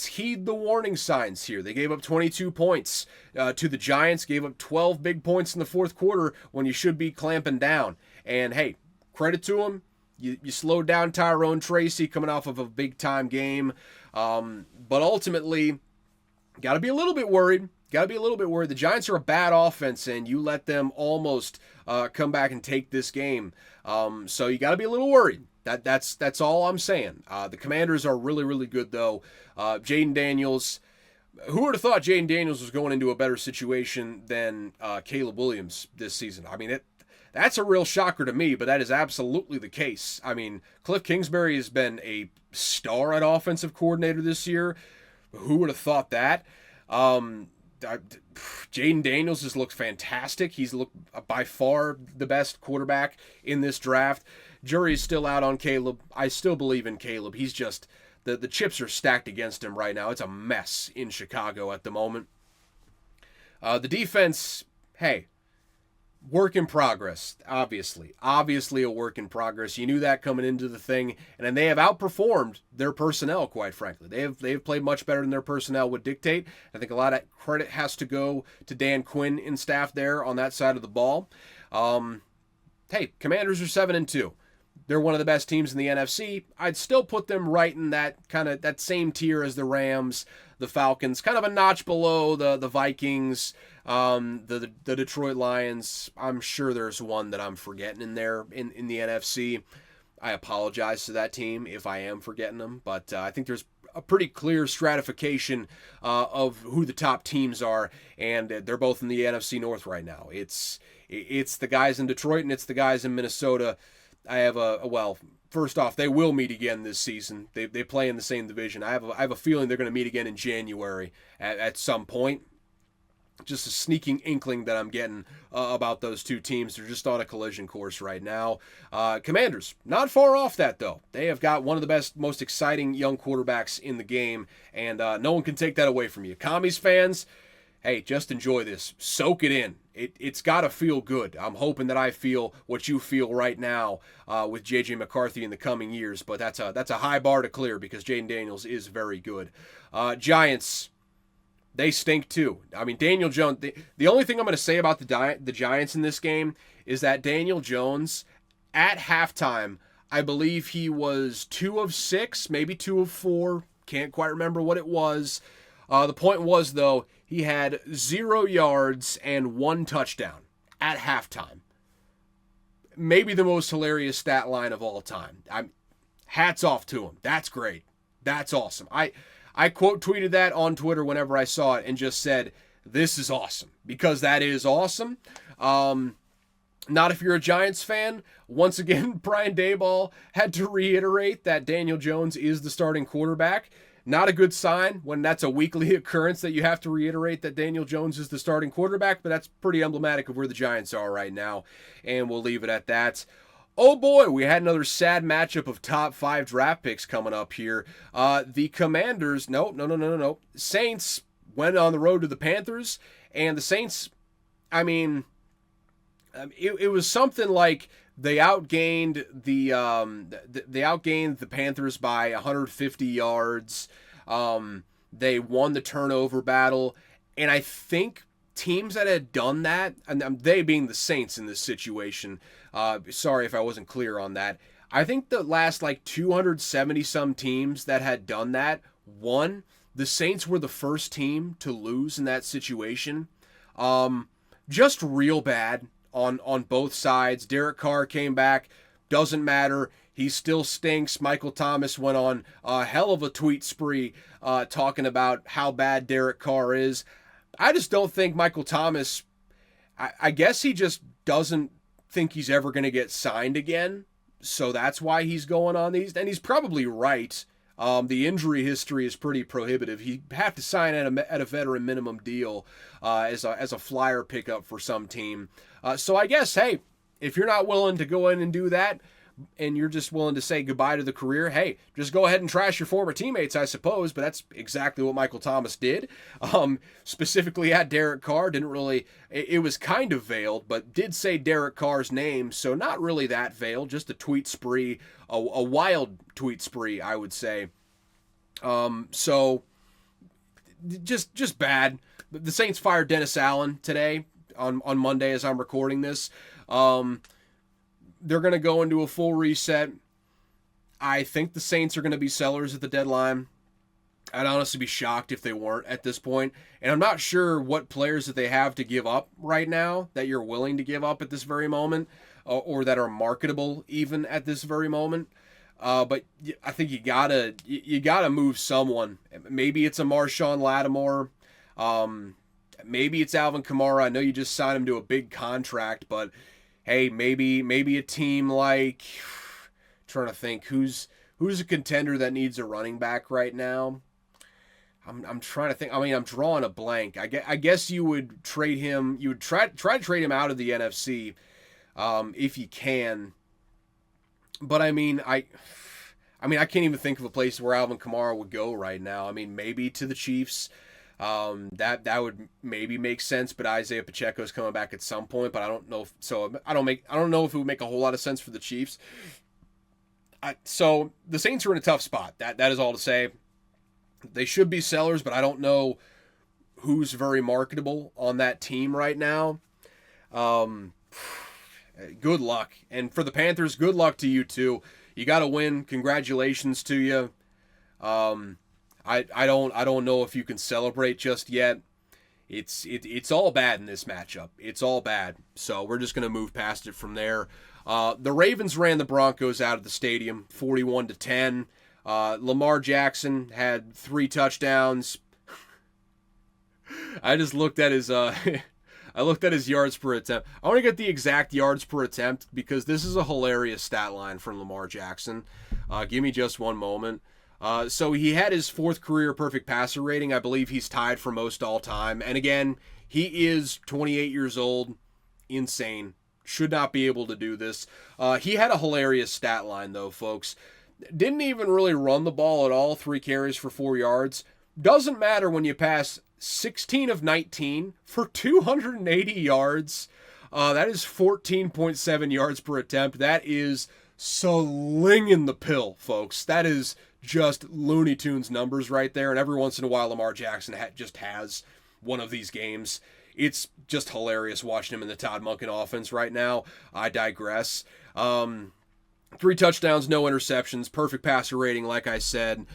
heed the warning signs here. They gave up 22 points to the Giants, gave up 12 big points in the fourth quarter when you should be clamping down. And hey, credit to them. You slowed down Tyrone Tracy coming off of a big-time game. But ultimately, got to be a little bit worried. The Giants are a bad offense, and you let them almost come back and take this game. So you got to be a little worried. That's all I'm saying. The Commanders are really, really good, though. Jaden Daniels, who would have thought Jaden Daniels was going into a better situation than Caleb Williams this season? I mean, that's a real shocker to me, but that is absolutely the case. I mean, Cliff Kingsbury has been a star at offensive coordinator this year. Who would have thought that? Jaden Daniels has looked fantastic. He's looked by far the best quarterback in this draft. Jury is still out on Caleb. I still believe in Caleb. He's just, the chips are stacked against him right now. It's a mess in Chicago at the moment. The defense, hey, work in progress, obviously. Obviously a work in progress. You knew that coming into the thing, and then they have outperformed their personnel, quite frankly. They have played much better than their personnel would dictate. I think a lot of credit has to go to Dan Quinn and staff there on that side of the ball. Hey, Commanders are 7-2. They're one of the best teams in the NFC. I'd still put them right in that same tier as the Rams, the Falcons, kind of a notch below the Vikings, the Detroit Lions. I'm sure there's one that I'm forgetting in there in the NFC. I apologize to that team if I am forgetting them, but I think there's a pretty clear stratification of who the top teams are, and they're both in the NFC North right now. It's the guys in Detroit and it's the guys in Minnesota. I have first off, they will meet again this season. They play in the same division. I have a feeling they're going to meet again in January at some point. Just a sneaking inkling that I'm getting about those two teams. They're just on a collision course right now. Commanders, not far off that, though. They have got one of the best, most exciting young quarterbacks in the game, and no one can take that away from you. Commies fans, hey, just enjoy this. Soak it in. It's got to feel good. I'm hoping that I feel what you feel right now with J.J. McCarthy in the coming years, but that's a high bar to clear because Jaden Daniels is very good. Giants, they stink too. I mean, Daniel Jones, the only thing I'm going to say about the Giants in this game is that Daniel Jones, at halftime, I believe he was 2 of 6, maybe 2 of 4. Can't quite remember what it was. The point was, though, he had 0 yards and 1 touchdown at halftime. Maybe the most hilarious stat line of all time. Hats off to him. That's great. That's awesome. I quote tweeted that on Twitter whenever I saw it and just said, this is awesome, because that is awesome. Not if you're a Giants fan. Once again, Brian Daboll had to reiterate that Daniel Jones is the starting quarterback. Not a good sign when that's a weekly occurrence that you have to reiterate that Daniel Jones is the starting quarterback, but that's pretty emblematic of where the Giants are right now, and we'll leave it at that. Oh boy, we had another sad matchup of top 5 draft picks coming up here. The Commanders, no. Saints went on the road to the Panthers, and the Saints, I mean, it was something like they outgained the Panthers by 150 yards. They won the turnover battle, and I think teams that had done that, and they being the Saints in this situation, sorry if I wasn't clear on that, I think the last 270 some teams that had done that won. the Saints were the first team to lose in that situation. Just real bad on both sides. Derek Carr came back. Doesn't matter. He still stinks. Michael Thomas went on a hell of a tweet spree talking about how bad Derek Carr is. I just don't think Michael Thomas, I guess he just doesn't think he's ever going to get signed again. So that's why he's going on these. And he's probably right. The injury history is pretty prohibitive. He'd have to sign at a veteran minimum deal as a flyer pickup for some team. So I guess, hey, if you're not willing to go in and do that, and you're just willing to say goodbye to the career, hey, just go ahead and trash your former teammates, I suppose. But that's exactly what Michael Thomas did. Specifically at Derek Carr, didn't really, it was kind of veiled, but did say Derek Carr's name, so not really that veiled, just a tweet spree, a wild tweet spree, I would say. So just bad. The Saints fired Dennis Allen today on Monday as I'm recording this. They're going to go into a full reset. I think the Saints are going to be sellers at the deadline. I'd honestly be shocked if they weren't at this point. And I'm not sure what players that they have to give up right now that you're willing to give up at this very moment, or that are marketable even at this very moment. But I think you gotta move someone. Maybe it's a Marshawn Lattimore. Maybe it's Alvin Kamara. I know you just signed him to a big contract, but hey, maybe a team like, trying to think who's a contender that needs a running back right now. I'm trying to think. I mean, I'm drawing a blank. I guess you would trade him. You would try to trade him out of the NFC if you can. But I can't even think of a place where Alvin Kamara would go right now. I mean, maybe to the Chiefs. That would maybe make sense, but Isaiah Pacheco's coming back at some point, but I don't know. I don't know if it would make a whole lot of sense for the Chiefs. So the Saints are in a tough spot. That is all to say. They should be sellers, but I don't know who's very marketable on that team right now. Good luck. And for the Panthers, good luck to you too. You got to win. Congratulations to you. I don't know if you can celebrate just yet. It's all bad in this matchup. It's all bad. So we're just gonna move past it from there. The Ravens ran the Broncos out of the stadium, 41-10. Lamar Jackson had 3 touchdowns. I just looked at his yards per attempt. I want to get the exact yards per attempt because this is a hilarious stat line from Lamar Jackson. Give me just one moment. So he had his 4th career perfect passer rating. I believe he's tied for most all time. And again, he is 28 years old. Insane. Should not be able to do this. He had a hilarious stat line though, folks. Didn't even really run the ball at all. 3 carries for 4 yards. Doesn't matter when you pass 16 of 19 for 280 yards. That is 14.7 yards per attempt. That is slinging the pill, folks. That is just Looney Tunes numbers right there. And every once in a while, Lamar Jackson just has one of these games. It's just hilarious watching him in the Todd Monken offense right now. I digress. 3 touchdowns, no interceptions, perfect passer rating, like I said.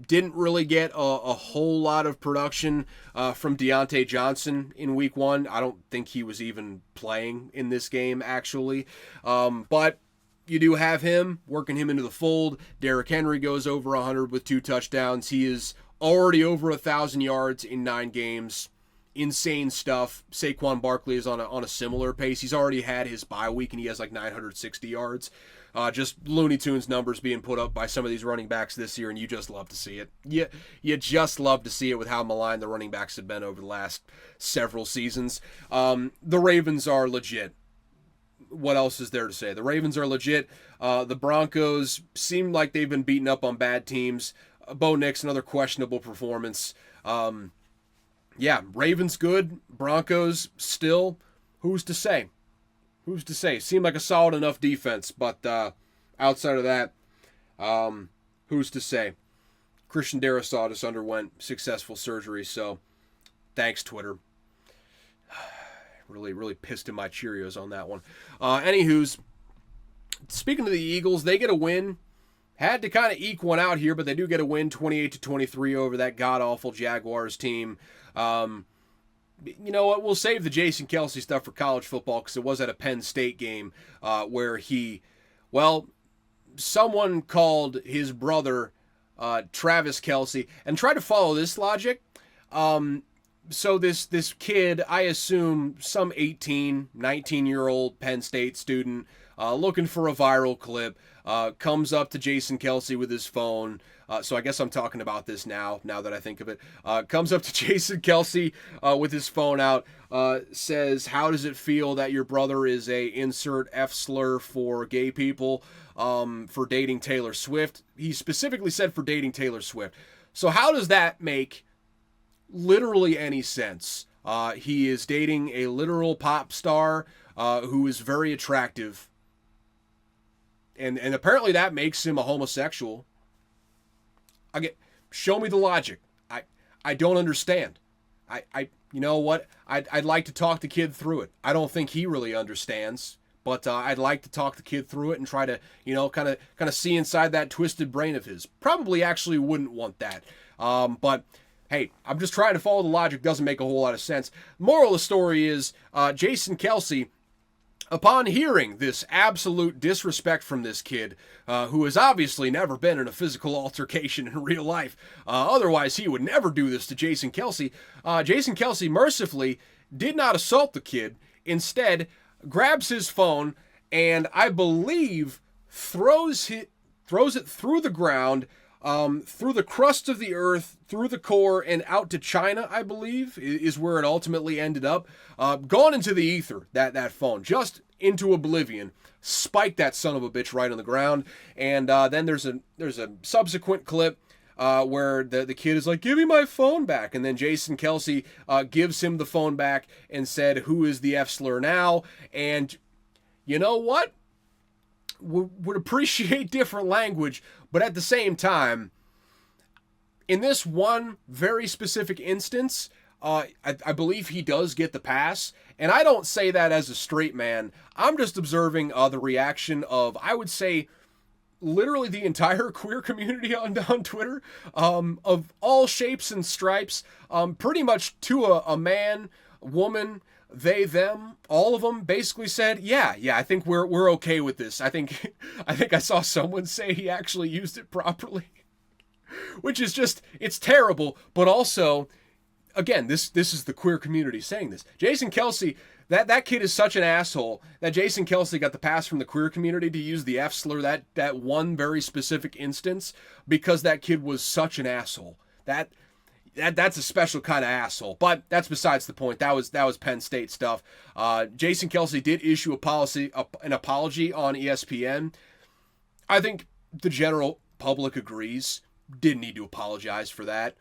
Didn't really get a whole lot of production from Deontay Johnson in week 1. I don't think he was even playing in this game, actually. But you do have him, working him into the fold. Derrick Henry goes over 100 with 2 touchdowns. He is already over 1,000 yards in 9 games. Insane stuff. Saquon Barkley is on a similar pace. He's already had his bye week, and he has like 960 yards. Just Looney Tunes numbers being put up by some of these running backs this year, and you just love to see it. You just love to see it with how maligned the running backs have been over the last several seasons. The Ravens are legit. What else is there to say? The Ravens are legit. The Broncos seem like they've been beaten up on bad teams. Bo Nix, another questionable performance. Yeah, Ravens good. Broncos still. Who's to say? Who's to say? Seemed like a solid enough defense, but outside of that, who's to say? Christian Darrisaw just underwent successful surgery, so thanks, Twitter. Really pissed in my Cheerios on that one. Anywho's, speaking of the Eagles, they get a win had to kind of eke one out here, but they do get a win 28-23 over that god-awful Jaguars team. You know what? We'll save the Jason Kelce stuff for college football because it was at a Penn State game where someone called his brother Travis Kelce and tried to follow this logic. So this kid, I assume some 18, 19-year-old Penn State student looking for a viral clip, comes up to Jason Kelce with his phone. So I guess I'm talking about this now that I think of it. Comes up to Jason Kelce with his phone out, says, "How does it feel that your brother is a insert F slur for gay people for dating Taylor Swift?" He specifically said for dating Taylor Swift. So how does that make literally any sense? He is dating a literal pop star who is very attractive. And apparently that makes him a homosexual. Show me the logic. I don't understand. You know what? I'd like to talk the kid through it. I don't think he really understands, but I'd like to talk the kid through it and try to, kind of see inside that twisted brain of his. Probably actually wouldn't want that. But hey, I'm just trying to follow the logic. Doesn't make a whole lot of sense. Moral of the story is Jason Kelce, upon hearing this absolute disrespect from this kid, who has obviously never been in a physical altercation in real life, otherwise he would never do this to Jason Kelce. Jason Kelce mercifully did not assault the kid. Instead, grabs his phone and I believe throws it through the ground, through the crust of the earth, through the core, and out to China, I believe, is where it ultimately ended up. Gone into the ether, that phone, just into oblivion. Spiked that son of a bitch right on the ground. And then there's a subsequent clip where the kid is like, "Give me my phone back." And then Jason Kelce gives him the phone back and said, "Who is the F slur now?" And you know what? Would appreciate different language, but at the same time, in this one very specific instance, I believe he does get the pass, and I don't say that as a straight man. I'm just observing the reaction of, I would say, literally the entire queer community on Twitter, of all shapes and stripes, pretty much to a man, woman, they, them, all of them basically said, yeah, I think we're okay with this. I think I saw someone say he actually used it properly, which is just, it's terrible. But also, again, this is the queer community saying this. Jason Kelce, that kid is such an asshole that Jason Kelce got the pass from the queer community to use the F slur that one very specific instance because that kid was such an asshole. That's a special kind of asshole, but that's besides the point. That was Penn State stuff. Jason Kelce did issue an apology on ESPN. I think the general public agrees. Didn't need to apologize for that.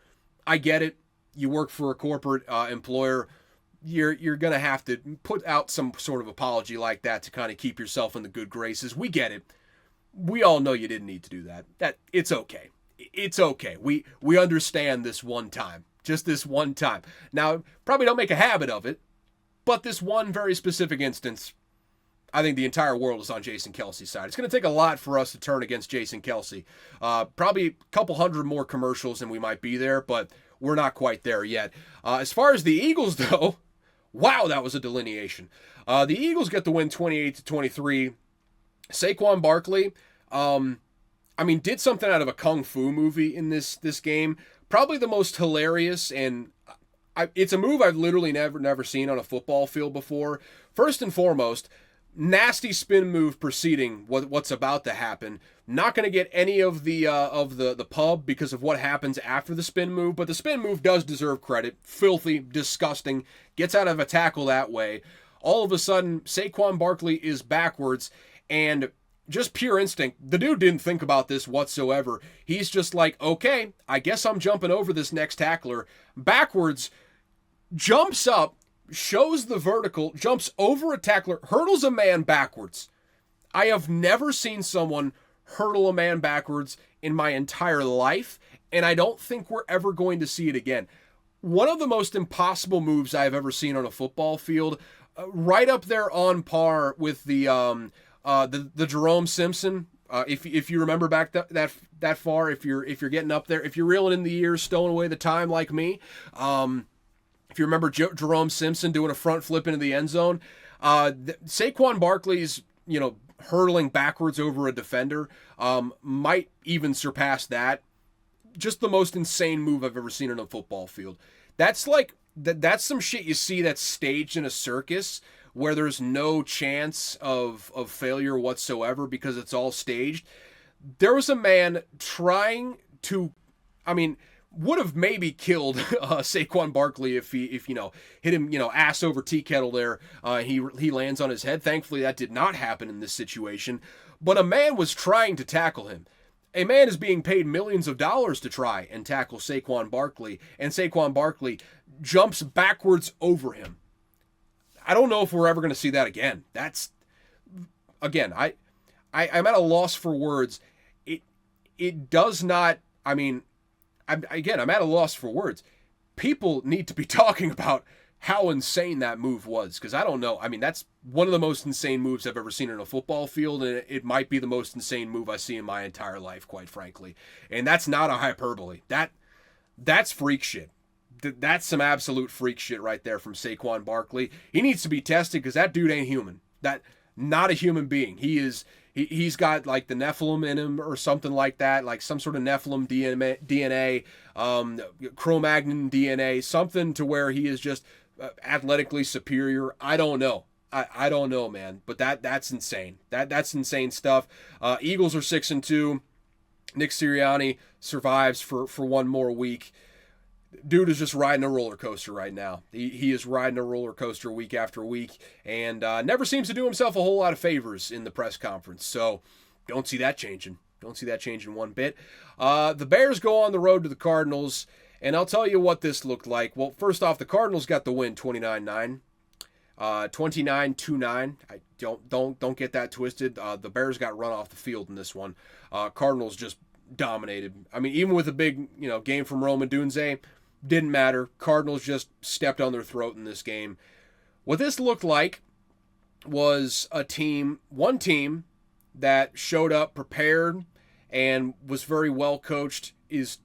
I get it. You work for a corporate employer. You're gonna have to put out some sort of apology like that to kind of keep yourself in the good graces. We get it. We all know you didn't need to do that. It's okay. It's okay. We understand this one time. Just this one time. Now, probably don't make a habit of it, but this one very specific instance, I think the entire world is on Jason Kelce's side. It's going to take a lot for us to turn against Jason Kelce. Probably a couple hundred more commercials and we might be there, but we're not quite there yet. As far as the Eagles, though, wow, that was a delineation. The Eagles get the win 28-23. Saquon Barkley, did something out of a kung fu movie in this game. Probably the most hilarious, and it's a move I've literally never seen on a football field before. First and foremost, nasty spin move preceding what's about to happen. Not going to get any of the pub because of what happens after the spin move, but the spin move does deserve credit. Filthy, disgusting, gets out of a tackle that way. All of a sudden, Saquon Barkley is backwards, and just pure instinct. The dude didn't think about this whatsoever. He's just like, okay, I guess I'm jumping over this next tackler. Backwards, jumps up, shows the vertical, jumps over a tackler, hurdles a man backwards. I have never seen someone hurdle a man backwards in my entire life, and I don't think we're ever going to see it again. One of the most impossible moves I've ever seen on a football field, right up there on par with the Jerome Simpson If you remember back that far, if you're getting up there, if you're reeling in the years, stowing away the time like me, if you remember Jerome Simpson doing a front flip into the end zone, Saquon Barkley's hurtling backwards over a defender might even surpass that. Just the most insane move I've ever seen on a football field. That's like that's some shit you see that's staged in a circus where there's no chance of failure whatsoever because it's all staged. There was a man trying to, would have maybe killed Saquon Barkley if he hit him ass over tea kettle there. He lands on his head. Thankfully that did not happen in this situation. But a man was trying to tackle him. A man is being paid millions of dollars to try and tackle Saquon Barkley, and Saquon Barkley jumps backwards over him. I don't know if we're ever going to see that again. That's, again, I'm at a loss for words. It does not, I'm at a loss for words. People need to be talking about how insane that move was, because I don't know. That's one of the most insane moves I've ever seen in a football field, and it might be the most insane move I see in my entire life, quite frankly. And that's not a hyperbole. That's freak shit. That's some absolute freak shit right there from Saquon Barkley. He needs to be tested because that dude ain't human. That not a human being. He's got like the Nephilim in him or something like that, like some sort of Nephilim DNA, Cro-Magnon DNA, something to where he is just athletically superior. I don't know. I don't know, man. But that's insane. That's insane stuff. Eagles are 6-2. Nick Sirianni survives for one more week. Dude is just riding a roller coaster right now. He is riding a roller coaster week after week, and never seems to do himself a whole lot of favors in the press conference. So don't see that changing. Don't see that changing one bit. The Bears go on the road to the Cardinals, and I'll tell you what this looked like. Well, first off, the Cardinals got the win 29-9. 29-9. I don't get that twisted. The Bears got run off the field in this one. Cardinals just dominated. Even with a big game from Rome Odunze, didn't matter. Cardinals just stepped on their throat in this game. What this looked like was one team that showed up prepared and was very well coached, is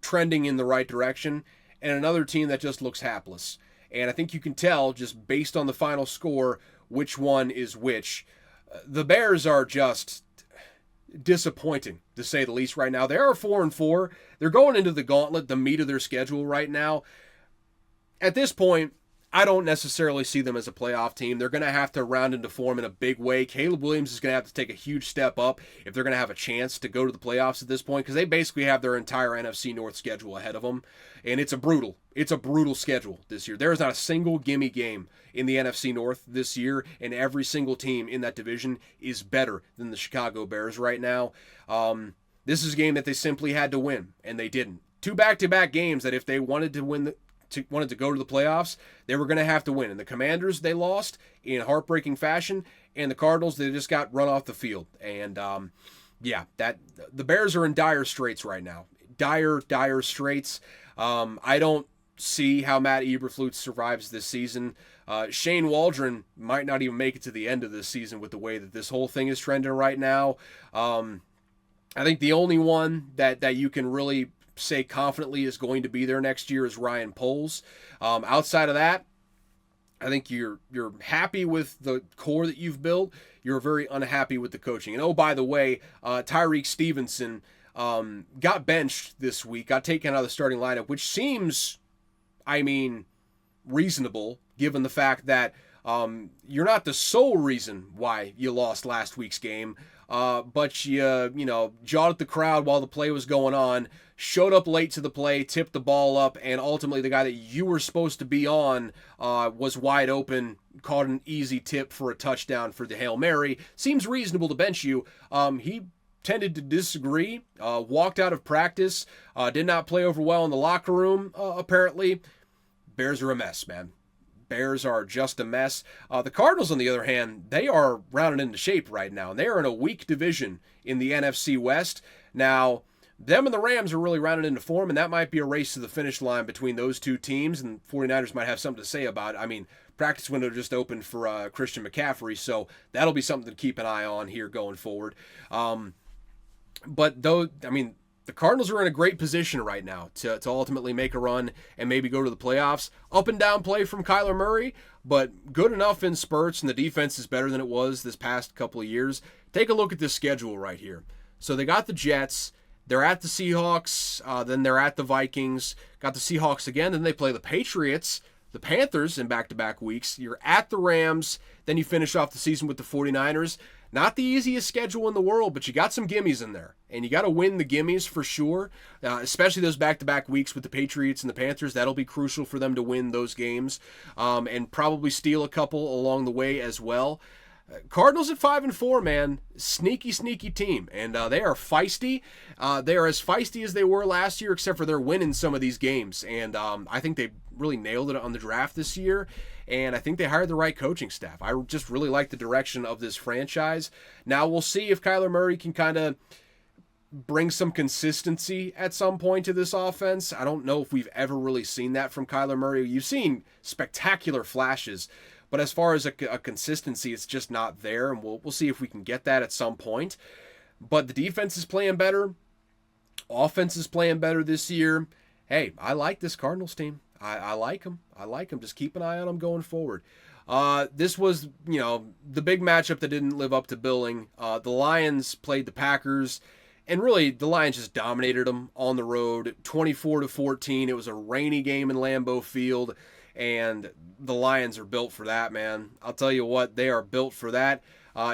trending in the right direction, and another team that just looks hapless. And I think you can tell just based on the final score which one is which. The Bears are just disappointing, to say the least, right now. They are 4-4. They're going into the gauntlet, the meat of their schedule right now. At this point, I don't necessarily see them as a playoff team. They're going to have to round into form in a big way. Caleb Williams is going to have to take a huge step up if they're going to have a chance to go to the playoffs at this point, because they basically have their entire NFC North schedule ahead of them, and it's a brutal schedule this year. There is not a single gimme game in the NFC North this year, and every single team in that division is better than the Chicago Bears right now. This is a game that they simply had to win, and they didn't. 2 back-to-back games that if they wanted to win wanted to go to the playoffs, they were going to have to win. And the Commanders, they lost in heartbreaking fashion, and the Cardinals, they just got run off the field. And the Bears are in dire straits right now. Dire straits. I don't see how Matt Eberflus survives this season. Shane Waldron might not even make it to the end of this season with the way that this whole thing is trending right now. I think the only one that you can really say confidently is going to be there next year is Ryan Poles. Outside of that, I think you're happy with the core that you've built. You're very unhappy with the coaching. And oh, by the way, Tyreek Stevenson got benched this week, got taken out of the starting lineup, which seems, reasonable given the fact that you're not the sole reason why you lost last week's game. But you jawed at the crowd while the play was going on, showed up late to the play, tipped the ball up, and ultimately the guy that you were supposed to be on was wide open, caught an easy tip for a touchdown for the Hail Mary. Seems reasonable to bench you. He tended to disagree, walked out of practice, did not play over well in the locker room, apparently. Bears are a mess, man. Bears are just a mess. The Cardinals, on the other hand, they are rounded into shape right now. They are in a weak division in the NFC West. Now, them and the Rams are really rounded into form, and that might be a race to the finish line between those two teams, and 49ers might have something to say about it. Practice window just opened for Christian McCaffrey, so that'll be something to keep an eye on here going forward. But though, I mean, the Cardinals are in a great position right now to ultimately make a run and maybe go to the playoffs. Up and down play from Kyler Murray, but good enough in spurts, and the defense is better than it was this past couple of years. Take a look at this schedule right here. So they got the Jets, they're at the Seahawks, then they're at the Vikings, got the Seahawks again, then they play the Patriots, the Panthers in back-to-back weeks. You're at the Rams, then you finish off the season with the 49ers. Not the easiest schedule in the world, but you got some gimmies in there. And you got to win the gimmies for sure, especially those back-to-back weeks with the Patriots and the Panthers. That'll be crucial for them to win those games, and probably steal a couple along the way as well. Cardinals at 5-4, man. Sneaky team, and they are feisty. They are as feisty as they were last year, except for they're winning some of these games. And I think they really nailed it on the draft this year. And I think they hired the right coaching staff. I just really like the direction of this franchise. Now we'll see if Kyler Murray can kind of bring some consistency at some point to this offense. I don't know if we've ever really seen that from Kyler Murray. You've seen spectacular flashes, but as far as a consistency, it's just not there, and we'll see if we can get that at some point. But the defense is playing better. Offense is playing better this year. Hey, I like this Cardinals team. I like them. I like them. Just keep an eye on them going forward. This was, the big matchup that didn't live up to billing. The Lions played the Packers, and really the Lions just dominated them on the road, 24-14. It was a rainy game in Lambeau Field, and the Lions are built for that, man. I'll tell you what, they are built for that.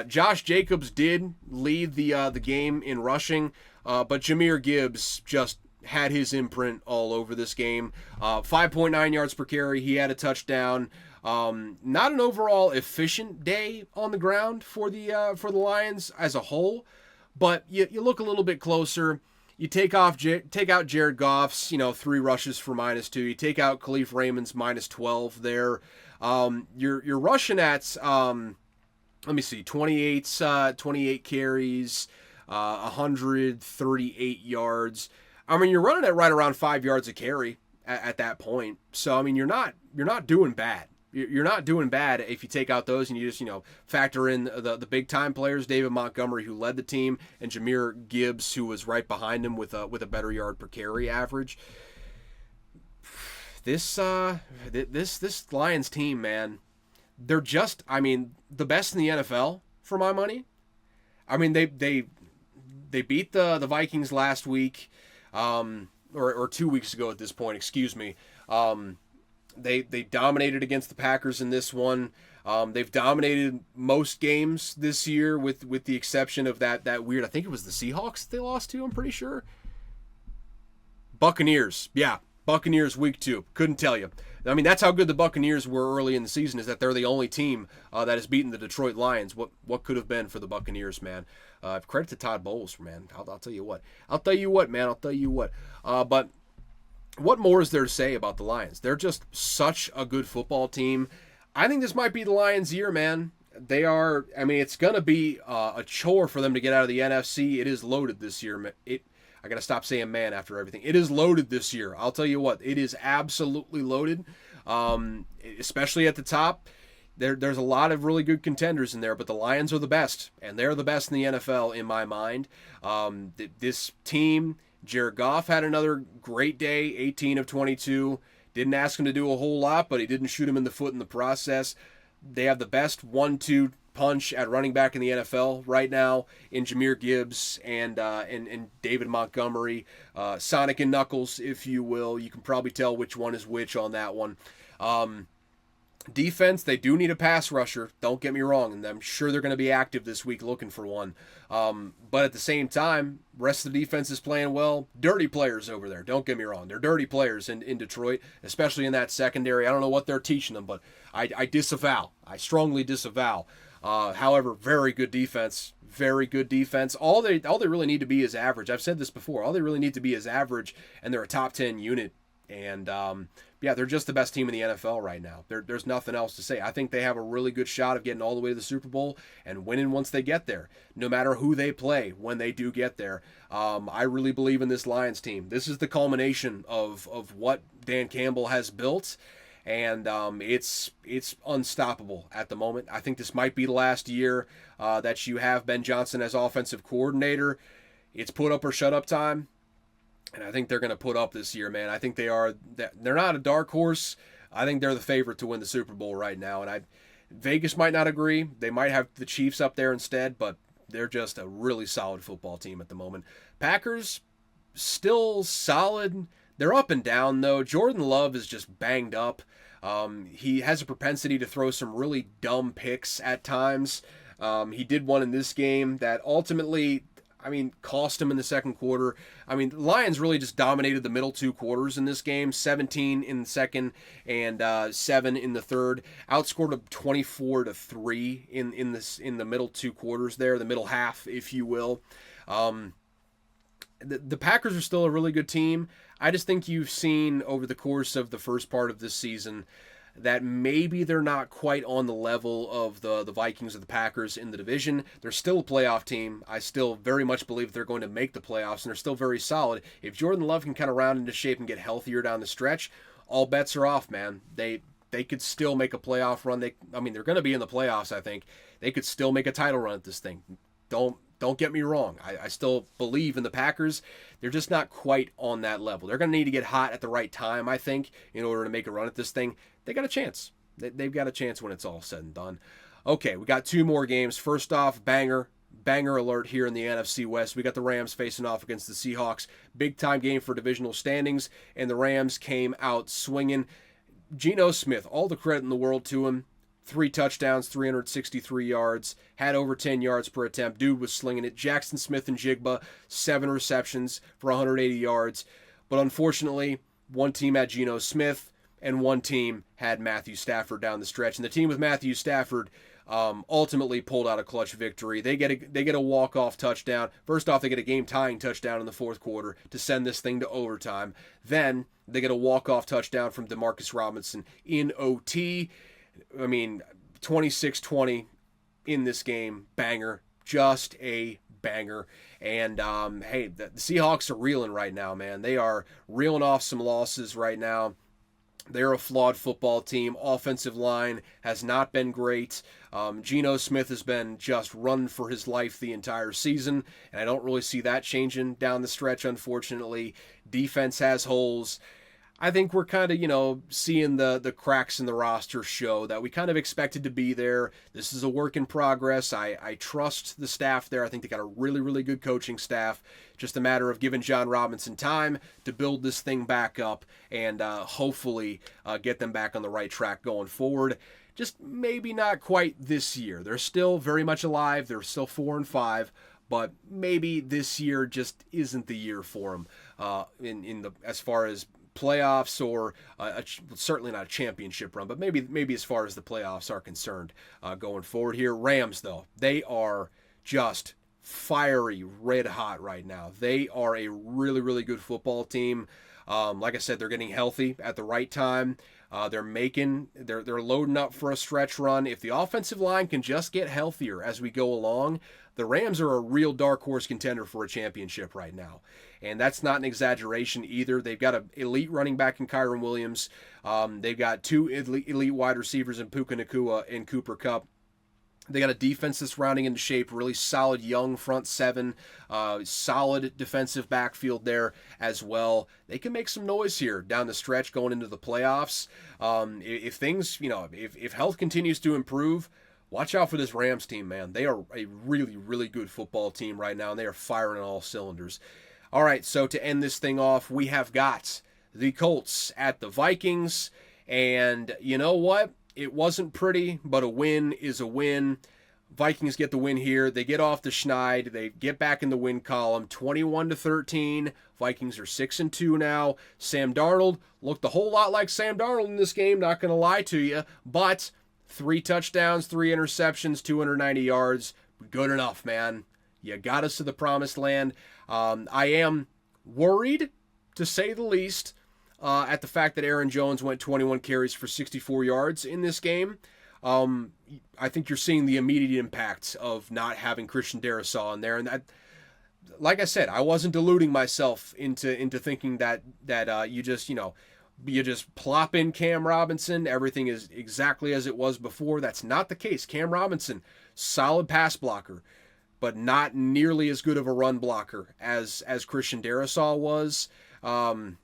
Josh Jacobs did lead the game in rushing, but Jahmyr Gibbs just had his imprint all over this game. 5.9 yards per carry. He had a touchdown. Not an overall efficient day on the ground for the Lions as a whole, but you look a little bit closer. You take out Jared Goff's 3 rushes for -2. You take out Khalif Raymond's -12 there. You're rushing at let me see, 28 carries, 138 yards. I mean, you're running at right around 5 yards a carry at that point. So I mean, you're not doing bad. You're not doing bad if you take out those and you just factor in the big time players, David Montgomery, who led the team, and Jahmyr Gibbs, who was right behind him with a better yard per carry average. This Lions team, man, they're just, I mean, the best in the NFL for my money. I mean, they beat the Vikings last week. Or 2 weeks ago at this point, excuse me. They dominated against the Packers in this one. They've dominated most games this year with the exception of that weird, I think it was the Seahawks they lost to, I'm pretty sure. Buccaneers. Yeah, Buccaneers week 2. Couldn't tell you. I mean, that's how good the Buccaneers were early in the season, is that they're the only team that has beaten the Detroit Lions. What could have been for the Buccaneers, man. Credit to Todd Bowles, man. I'll tell you what. I'll tell you what. But what more is there to say about the Lions? They're just such a good football team. I think this might be the Lions' year, man. They are, I mean, it's going to be a chore for them to get out of the NFC. It is loaded this year. I got to stop saying man after everything. It is loaded this year. I'll tell you what. It is absolutely loaded, especially at the top. There's a lot of really good contenders in there, but the Lions are the best, and they're the best in the NFL in my mind. This team, Jared Goff had another great day, 18 of 22. Didn't ask him to do a whole lot, but he didn't shoot him in the foot in the process. They have the best 1-2 punch at running back in the NFL right now in Jahmyr Gibbs and David Montgomery. Sonic and Knuckles, if you will. You can probably tell which one is which on that one. Defense, they do need a pass rusher. Don't get me wrong, and I'm sure they're going to be active this week looking for one. But at the same time, rest of the defense is playing well. Dirty players over there. Don't get me wrong. They're dirty players in Detroit, especially in that secondary. I don't know what they're teaching them, but I disavow. I strongly disavow. However, very good defense. Very good defense. All they really need to be is average. I've said this before. All they really need to be is average, and they're a top 10 unit. And yeah, they're just the best team in the NFL right now. There's nothing else to say. I think they have a really good shot of getting all the way to the Super Bowl and winning once they get there, no matter who they play when they do get there. I really believe in this Lions team. This is the culmination of what Dan Campbell has built, and it's unstoppable at the moment. I think this might be the last year that you have Ben Johnson as offensive coordinator. It's put up or shut up time, and I think they're going to put up this year, man. I think they're not a dark horse. I think they're the favorite to win the Super Bowl right now, and Vegas might not agree. They might have the Chiefs up there instead, but they're just a really solid football team at the moment. Packers, still solid. They're up and down, though. Jordan Love is just banged up. He has a propensity to throw some really dumb picks at times. He did one in this game that ultimately, cost him in the second quarter. The Lions really just dominated the middle two quarters in this game. 17 in the second and 7 in the third. Outscored them 24-3 in the middle two quarters there, the middle half, if you will. The Packers are still a really good team. I just think you've seen over the course of the first part of this season that maybe they're not quite on the level of the Vikings or the Packers in the division. They're still a playoff team. I still very much believe they're going to make the playoffs, and they're still very solid. If Jordan Love can kind of round into shape and get healthier down the stretch, all bets are off, man. They could still make a playoff run. They're going to be in the playoffs, I think. They could still make a title run at this thing. Don't get me wrong. I still believe in the Packers. They're just not quite on that level. They're going to need to get hot at the right time, I think, in order to make a run at this thing. They got a chance. They've got a chance when it's all said and done. Okay, we got two more games. First off, banger alert here in the NFC West. We got the Rams facing off against the Seahawks. Big time game for divisional standings, and the Rams came out swinging. Geno Smith, all the credit in the world to him. 3 touchdowns, 363 yards, had over 10 yards per attempt. Dude was slinging it. Jackson Smith-Njigba, 7 receptions for 180 yards. But unfortunately, one team had Geno Smith, and one team had Matthew Stafford down the stretch. And the team with Matthew Stafford ultimately pulled out a clutch victory. They get a walk-off touchdown. First off, they get a game-tying touchdown in the fourth quarter to send this thing to overtime. Then they get a walk-off touchdown from Demarcus Robinson in OT. 26-20 in this game. Banger. Just a banger. And, hey, the Seahawks are reeling right now, man. They are reeling off some losses right now. They're a flawed football team. Offensive line has not been great. Geno Smith has been just running for his life the entire season, and I don't really see that changing down the stretch, unfortunately. Defense has holes. I think we're kind of, seeing the cracks in the roster show that we kind of expected to be there. This is a work in progress. I trust the staff there. I think they got a really, really good coaching staff. Just a matter of giving John Robinson time to build this thing back up and hopefully get them back on the right track going forward. Just maybe not quite this year. They're still very much alive. They're still 4-5. But maybe this year just isn't the year for them as far as playoffs or certainly not a championship run, but maybe as far as the playoffs are concerned going forward here. Rams, though, they are just fiery red hot right now. They are a really, really good football team. Like I said, they're getting healthy at the right time. They're loading up for a stretch run. If the offensive line can just get healthier as we go along, the Rams are a real dark horse contender for a championship right now. And that's not an exaggeration either. They've got an elite running back in Kyron Williams. They've got 2 elite wide receivers in Puka Nacua and Cooper Kupp. They got a defense that's rounding into shape, really solid young front seven, solid defensive backfield there as well. They can make some noise here down the stretch going into the playoffs. If things, if health continues to improve, watch out for this Rams team, man. They are a really, really good football team right now, and they are firing on all cylinders. All right, so to end this thing off, we have got the Colts at the Vikings, and you know what? It wasn't pretty, but a win is a win. Vikings get the win here. They get off the schneid. They get back in the win column, 21-13. Vikings are 6-2 now. Sam Darnold looked a whole lot like Sam Darnold in this game, not going to lie to you, but 3 touchdowns, 3 interceptions, 290 yards. Good enough, man. You got us to the promised land. I am worried, to say the least, at the fact that Aaron Jones went 21 carries for 64 yards in this game. I think you're seeing the immediate impact of not having Christian Darrisaw in there, and that, like I said, I wasn't deluding myself into thinking that you just plop in Cam Robinson, everything is exactly as it was before. That's not the case. Cam Robinson, solid pass blocker, but not nearly as good of a run blocker as Christian Darrisaw was. And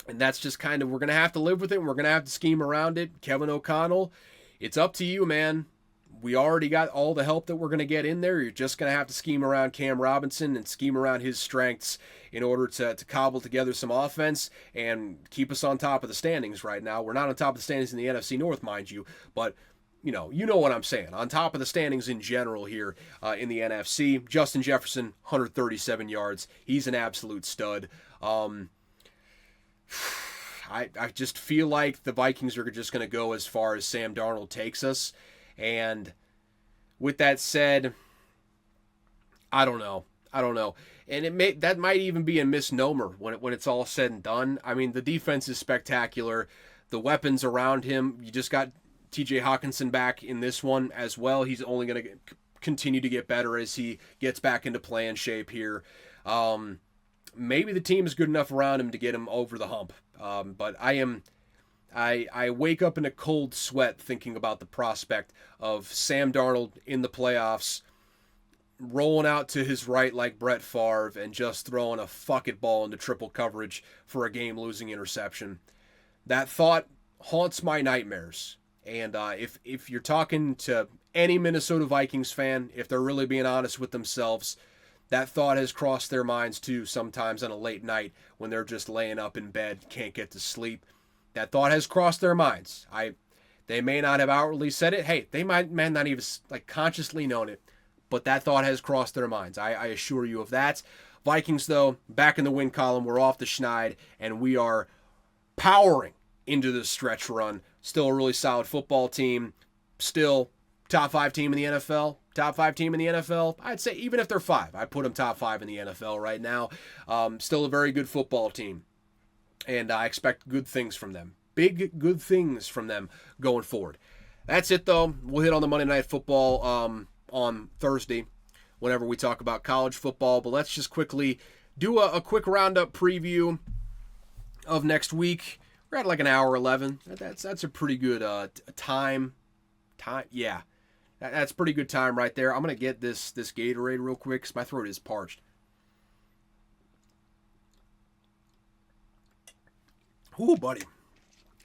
that's just kind of, we're going to have to live with it, and we're going to have to scheme around it. Kevin O'Connell, it's up to you, man. We already got all the help that we're going to get in there. You're just going to have to scheme around Cam Robinson and scheme around his strengths in order to cobble together some offense and keep us on top of the standings right now. We're not on top of the standings in the NFC North, mind you, but you know what I'm saying. On top of the standings in general here in the NFC. Justin Jefferson, 137 yards. He's an absolute stud. I just feel like the Vikings are just going to go as far as Sam Darnold takes us. And with that said, I don't know. And that might even be a misnomer when it's all said and done. I mean, the defense is spectacular. The weapons around him, you just got TJ Hawkinson back in this one as well. He's only going to continue to get better as he gets back into playing shape here. Maybe the team is good enough around him to get him over the hump. But I wake up in a cold sweat thinking about the prospect of Sam Darnold in the playoffs, rolling out to his right like Brett Favre and just throwing a fuck it ball into triple coverage for a game-losing interception. That thought haunts my nightmares. And if you're talking to any Minnesota Vikings fan, if they're really being honest with themselves, that thought has crossed their minds too sometimes on a late night when they're just laying up in bed, can't get to sleep. That thought has crossed their minds. They may not have outwardly said it. Hey, they might not even consciously known it, but that thought has crossed their minds. I assure you of that. Vikings, though, back in the win column. We're off the schneid, and we are powering into the stretch run. Still a really solid football team. Still top 5 team in the NFL. Top 5 team in the NFL. I'd say even if they're 5, I'd put them top 5 in the NFL right now. Still a very good football team. And I expect good things from them. Big good things from them going forward. That's it, though. We'll hit on the Monday Night Football on Thursday whenever we talk about college football. But let's just quickly do a quick roundup preview of next week. We're at like an hour 11. That's a pretty good time. Yeah, that's pretty good time right there. I'm going to get this Gatorade real quick because my throat is parched. Ooh, buddy.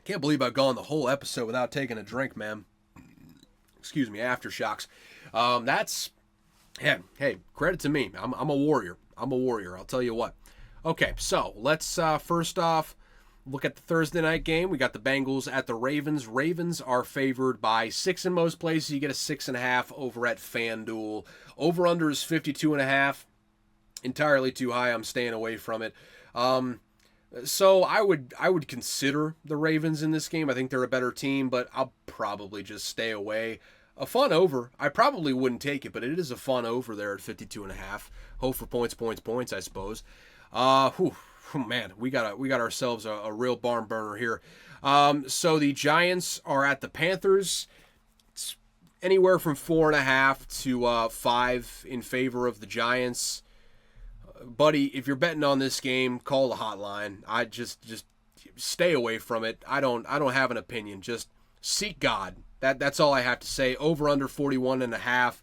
Can't believe I've gone the whole episode without taking a drink, man. Excuse me, aftershocks. Hey, credit to me. I'm a warrior. I'll tell you what. Okay, so let's first off look at the Thursday night game. We got the Bengals at the Ravens. Ravens are favored by 6 in most places. You get a 6.5 over at FanDuel. Over-under is 52.5. Entirely too high. I'm staying away from it. So I would consider the Ravens in this game. I think they're a better team, but I'll probably just stay away. A fun over. I probably wouldn't take it, but it is a fun over there at 52.5. Hope for points, I suppose. Man, we got ourselves a real barn burner here. So the Giants are at the Panthers. It's anywhere from 4.5 to 5 in favor of the Giants. Buddy, if you're betting on this game, call the hotline. I just stay away from it. I don't have an opinion. Just seek God. That's all I have to say. Over under 41.5.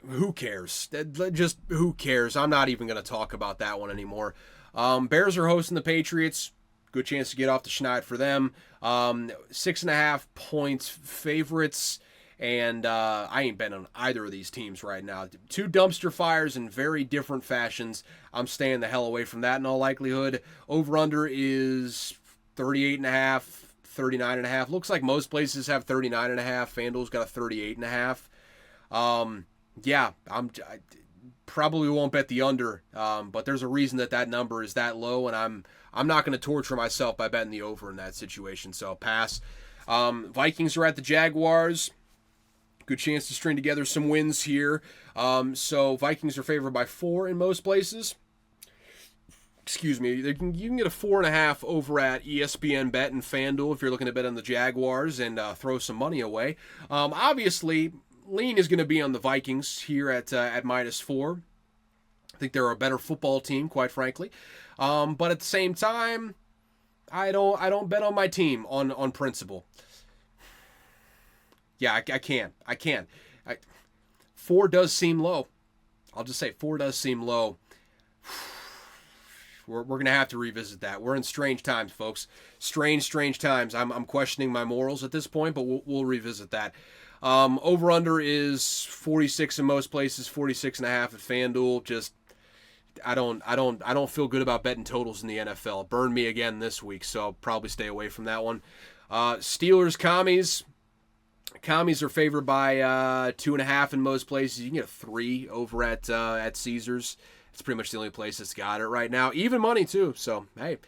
Who cares? Just who cares? I'm not even going to talk about that one anymore. Bears are hosting the Patriots. Good chance to get off the schneid for them. 6.5 points favorites. And I ain't betting on either of these teams right now. 2 dumpster fires in very different fashions. I'm staying the hell away from that in all likelihood. Over-under is 38.5, 39.5. Looks like most places have 39.5. FanDuel's got a 38.5. Yeah, I probably won't bet the under, but there's a reason that number is that low, and I'm not going to torture myself by betting the over in that situation, so pass. Vikings are at the Jaguars. Good chance to string together some wins here. So Vikings are favored by 4 in most places. Excuse me. You can get a 4.5 over at ESPN Bet and FanDuel if you're looking to bet on the Jaguars and throw some money away. Obviously, lean is going to be on the Vikings here at -4. I think they're a better football team, quite frankly. But at the same time, I don't bet on my team on principle. Yeah, I can't. 4 does seem low. I'll just say 4 does seem low. We're going to have to revisit that. We're in strange times, folks. Strange times. I'm questioning my morals at this point, but we'll revisit that. Over-under is 46 in most places, 46.5 at FanDuel. Just I don't feel good about betting totals in the NFL. Burned me again this week, so I'll probably stay away from that one. Steelers, Commies. Commies are favored by 2.5 in most places. You can get a 3 over at Caesars. It's pretty much the only place that's got it right now. Even money, too. So, hey,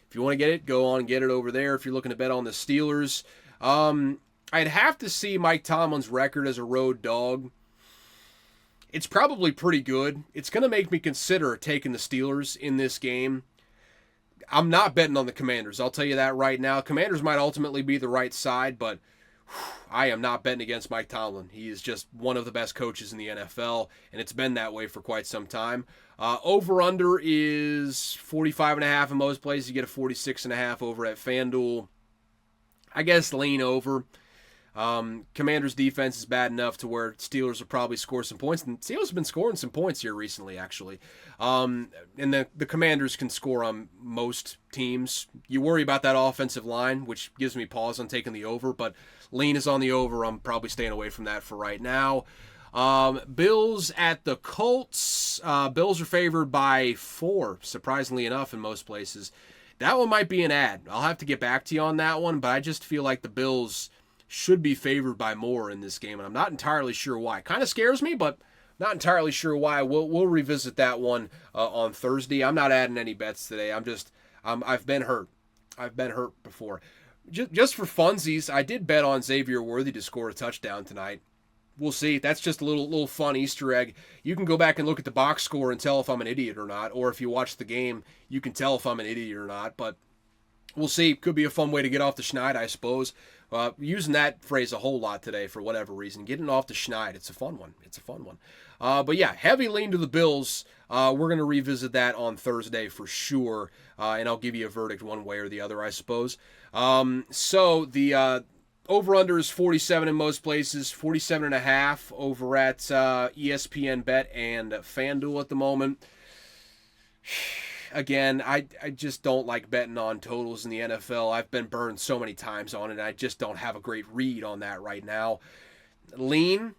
if you want to get it, go on and get it over there. If you're looking to bet on the Steelers, I'd have to see Mike Tomlin's record as a road dog. It's probably pretty good. It's going to make me consider taking the Steelers in this game. I'm not betting on the Commanders. I'll tell you that right now. Commanders might ultimately be the right side, but I am not betting against Mike Tomlin. He is just one of the best coaches in the NFL, and it's been that way for quite some time. Over-under is 45.5 in most places. You get a 46.5 over at FanDuel. I guess lean over. Commanders' defense is bad enough to where Steelers will probably score some points. And Steelers have been scoring some points here recently, actually. And the Commanders can score on most teams. You worry about that offensive line, which gives me pause on taking the over, but lean is on the over. I'm probably staying away from that for right now. Bills at the Colts. Bills are favored by 4, surprisingly enough, in most places. That one might be an ad. I'll have to get back to you on that one, but I just feel like the Bills should be favored by more in this game, and I'm not entirely sure why. Kind of scares me, but not entirely sure why. We'll revisit that one on Thursday. I'm not adding any bets today. I've been hurt. I've been hurt before. Just for funsies, I did bet on Xavier Worthy to score a touchdown tonight. We'll see. That's just a little fun Easter egg. You can go back and look at the box score and tell if I'm an idiot or not, or if you watch the game, you can tell if I'm an idiot or not, but we'll see. Could be a fun way to get off the schneid, I suppose. Using that phrase a whole lot today for whatever reason. Getting off the schneid. It's a fun one. But yeah, heavy lean to the Bills. We're going to revisit that on Thursday for sure. And I'll give you a verdict one way or the other, I suppose. So the over-under is 47 in most places. 47.5 over at ESPN Bet and FanDuel at the moment. Again, I just don't like betting on totals in the NFL. I've been burned so many times on it, and I just don't have a great read on that right now. Lean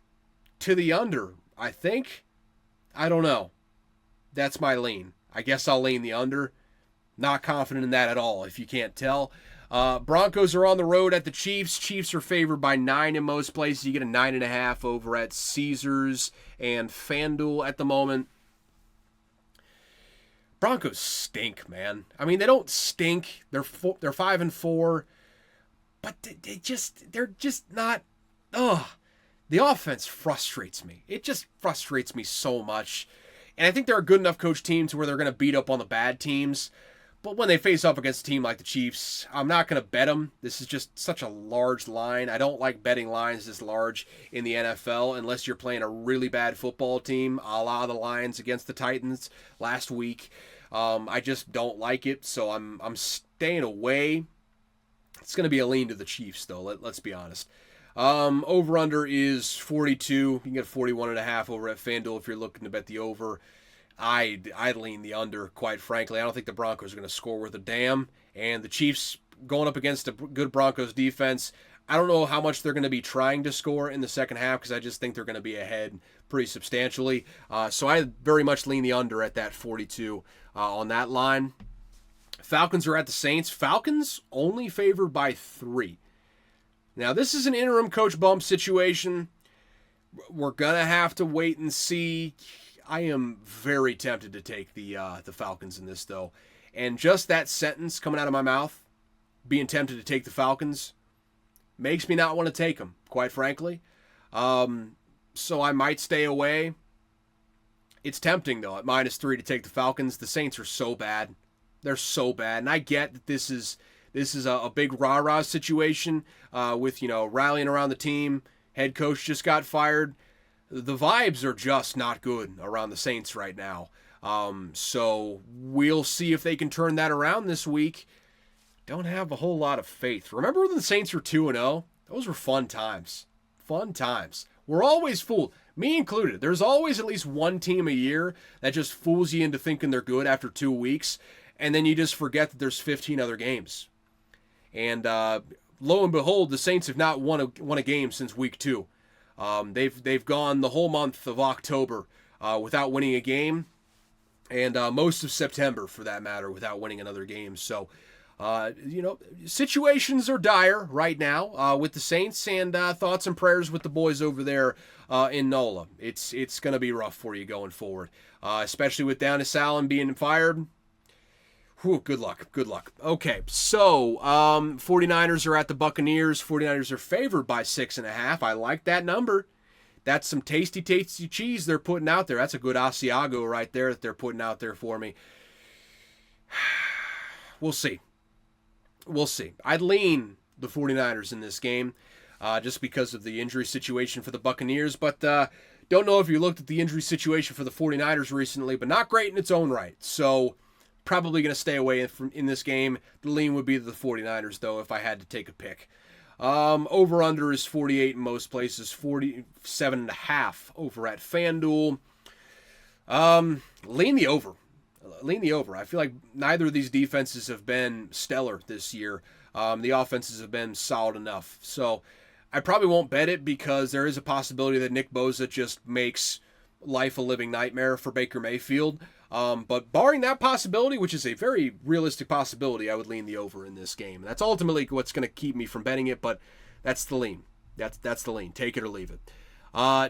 to the under, I think. I don't know. That's my lean. I guess I'll lean the under. Not confident in that at all, if you can't tell. Broncos are on the road at the Chiefs. Chiefs are favored by 9 in most places. You get a 9.5 over at Caesars and FanDuel at the moment. Broncos stink, man. I mean, they don't stink. They're 5-4, but they're just not. The offense frustrates me. It just frustrates me so much. And I think they're a good enough coach team to where they're going to beat up on the bad teams. But when they face up against a team like the Chiefs, I'm not going to bet them. This is just such a large line. I don't like betting lines this large in the NFL unless you're playing a really bad football team, a la the Lions against the Titans last week. I just don't like it, so I'm staying away. It's going to be a lean to the Chiefs, though. Let's be honest. Over-under is 42. You can get 41.5 over at FanDuel if you're looking to bet the over. I'd lean the under, quite frankly. I don't think the Broncos are going to score worth a damn. And the Chiefs going up against a good Broncos defense, I don't know how much they're going to be trying to score in the second half because I just think they're going to be ahead pretty substantially. So I very much lean the under at that 42 on that line. Falcons are at the Saints. Falcons only favored by 3. Now, this is an interim coach bump situation. We're going to have to wait and see. I am very tempted to take the Falcons in this, though. And just that sentence coming out of my mouth, being tempted to take the Falcons, makes me not want to take them, quite frankly. So I might stay away. It's tempting, though, at -3 to take the Falcons. The Saints are so bad. They're so bad. And I get that this is a big rah-rah situation with, rallying around the team. Head coach just got fired. The vibes are just not good around the Saints right now. So we'll see if they can turn that around this week. Don't have a whole lot of faith. Remember when the Saints were 2-0? Those were fun times. Fun times. We're always fooled. Me included. There's always at least one team a year that just fools you into thinking they're good after 2 weeks, and then you just forget that there's 15 other games. And lo and behold, the Saints have not won a game since week 2. They've gone the whole month of October without winning a game, and most of September, for that matter, without winning another game. So, situations are dire right now with the Saints, and thoughts and prayers with the boys over there in NOLA. It's going to be rough for you going forward, especially with Dennis Allen being fired. Whew, good luck. Okay, so 49ers are at the Buccaneers. 49ers are favored by 6.5. I like that number. That's some tasty cheese they're putting out there. That's a good Asiago right there that they're putting out there for me. We'll see. I'd lean the 49ers in this game just because of the injury situation for the Buccaneers, but don't know if you looked at the injury situation for the 49ers recently, but not great in its own right. So probably going to stay away in this game. The lean would be the 49ers, though, if I had to take a pick. Over-under is 48 in most places, 47.5 over at FanDuel. Lean the over. I feel like neither of these defenses have been stellar this year. The offenses have been solid enough. So I probably won't bet it because there is a possibility that Nick Bosa just makes life a living nightmare for Baker Mayfield. But barring that possibility, which is a very realistic possibility, I would lean the over in this game. That's ultimately what's going to keep me from betting it, but that's the lean. That's the lean. Take it or leave it.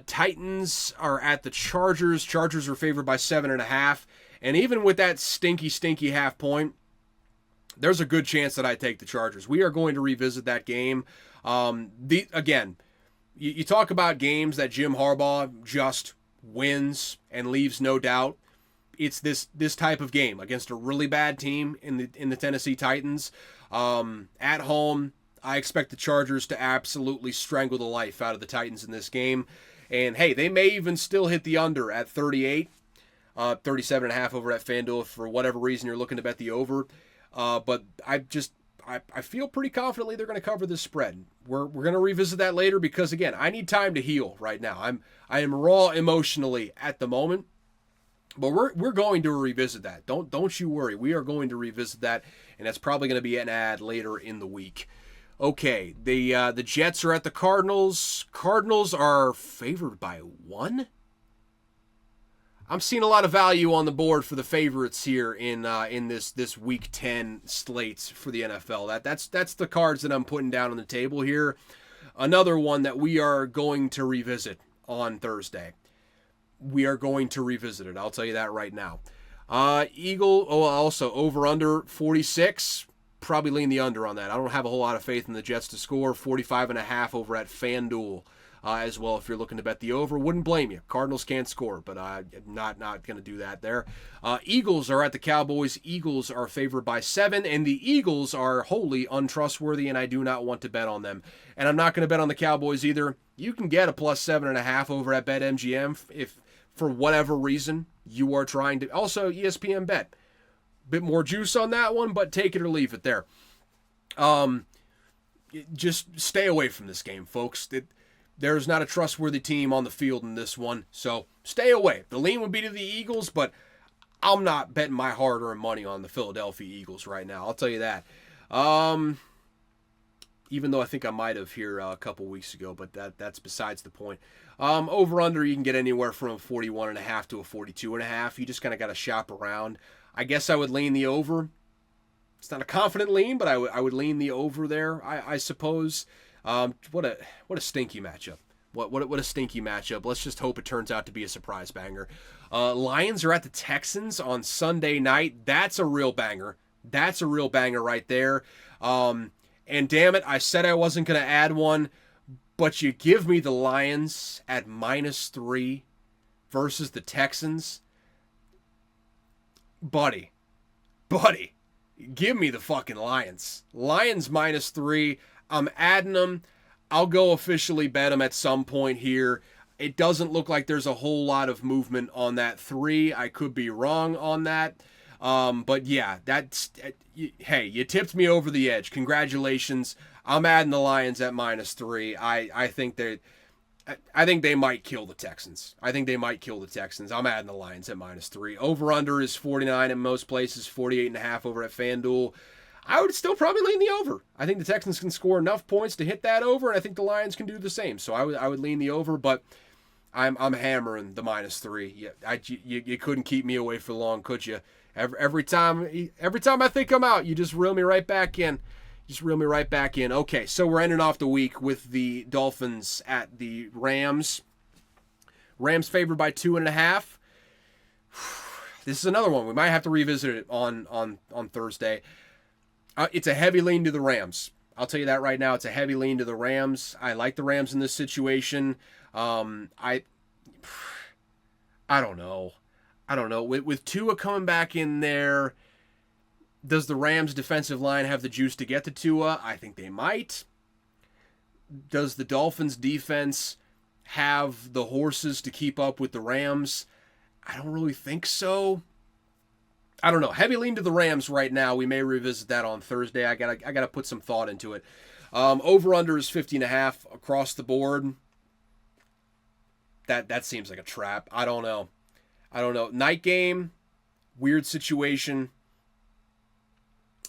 Titans are at the Chargers. Chargers are favored by 7.5. And even with that stinky half point, there's a good chance that I take the Chargers. We are going to revisit that game. Again, you talk about games that Jim Harbaugh just wins and leaves no doubt. It's this type of game against a really bad team in the Tennessee Titans. At home, I expect the Chargers to absolutely strangle the life out of the Titans in this game. And hey, they may even still hit the under at 38, 37.5 over at FanDuel if for whatever reason you're looking to bet the over. But I feel pretty confidently they're going to cover this spread. We're going to revisit that later because again, I need time to heal right now. I am raw emotionally at the moment. But we're going to revisit that. Don't you worry. We are going to revisit that, and that's probably going to be an ad later in the week. Okay, the Jets are at the Cardinals. Cardinals are favored by 1. I'm seeing a lot of value on the board for the favorites here in this Week 10 slates for the NFL. That's the cards that I'm putting down on the table here. Another one that we are going to revisit on Thursday. We are going to revisit it. I'll tell you that right now. Also over-under 46. Probably lean the under on that. I don't have a whole lot of faith in the Jets to score. 45.5 over at FanDuel as well if you're looking to bet the over. Wouldn't blame you. Cardinals can't score, but I'm not going to do that there. Eagles are at the Cowboys. Eagles are favored by 7, and the Eagles are wholly untrustworthy, and I do not want to bet on them. And I'm not going to bet on the Cowboys either. You can get a plus 7.5 over at BetMGM if for whatever reason you are trying to. Also, ESPN Bet. Bit more juice on that one, but take it or leave it there. Just stay away from this game, folks. There's not a trustworthy team on the field in this one, so stay away. The lean would be to the Eagles, but I'm not betting my hard-earned money on the Philadelphia Eagles right now. I'll tell you that. Even though I think I might have here a couple weeks ago, but that's besides the point. Over-under, you can get anywhere from a 41.5 to a 42.5. You just kind of got to shop around. I guess I would lean the over. It's not a confident lean, but I would lean the over there, I suppose. What a stinky matchup. What a stinky matchup. Let's just hope it turns out to be a surprise banger. Lions are at the Texans on Sunday night. That's a real banger. That's a real banger right there. And damn it, I said I wasn't going to add one, but you give me the Lions at -3 versus the Texans. Buddy, give me the fucking Lions. Lions -3. I'm adding them. I'll go officially bet them at some point here. It doesn't look like there's a whole lot of movement on that 3. I could be wrong on that. But yeah, hey, you tipped me over the edge. Congratulations. I'm adding the Lions at -3. I think I think they might kill the Texans. I'm adding the Lions at -3. Over-under is 49 at most places, 48.5 over at FanDuel. I would still probably lean the over. I think the Texans can score enough points to hit that over, and I think the Lions can do the same. So I would lean the over, but I'm hammering the -3. Yeah, you couldn't keep me away for long, could you? Every time I think I'm out, you just reel me right back in. Okay, so we're ending off the week with the Dolphins at the Rams. Rams favored by 2.5. This is another one. We might have to revisit it on Thursday. It's a heavy lean to the Rams. I'll tell you that right now. It's a heavy lean to the Rams. I like the Rams in this situation. I don't know. With Tua coming back in there, does the Rams defensive line have the juice to get to Tua? I think they might. Does the Dolphins defense have the horses to keep up with the Rams? I don't really think so. I don't know. Heavy lean to the Rams right now. We may revisit that on Thursday. I gotta put some thought into it. Over-under is 50.5 across the board. That seems like a trap. I don't know. Night game, weird situation.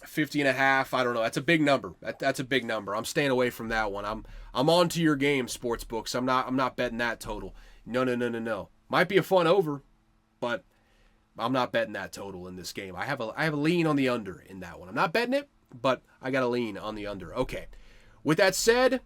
50.5. I don't know. That's a big number. That's a big number. I'm staying away from that one. I'm on to your game, sports books. I'm not betting that total. No. Might be a fun over, but I'm not betting that total in this game. I have a lean on the under in that one. I'm not betting it, but I got a lean on the under. Okay. With that said,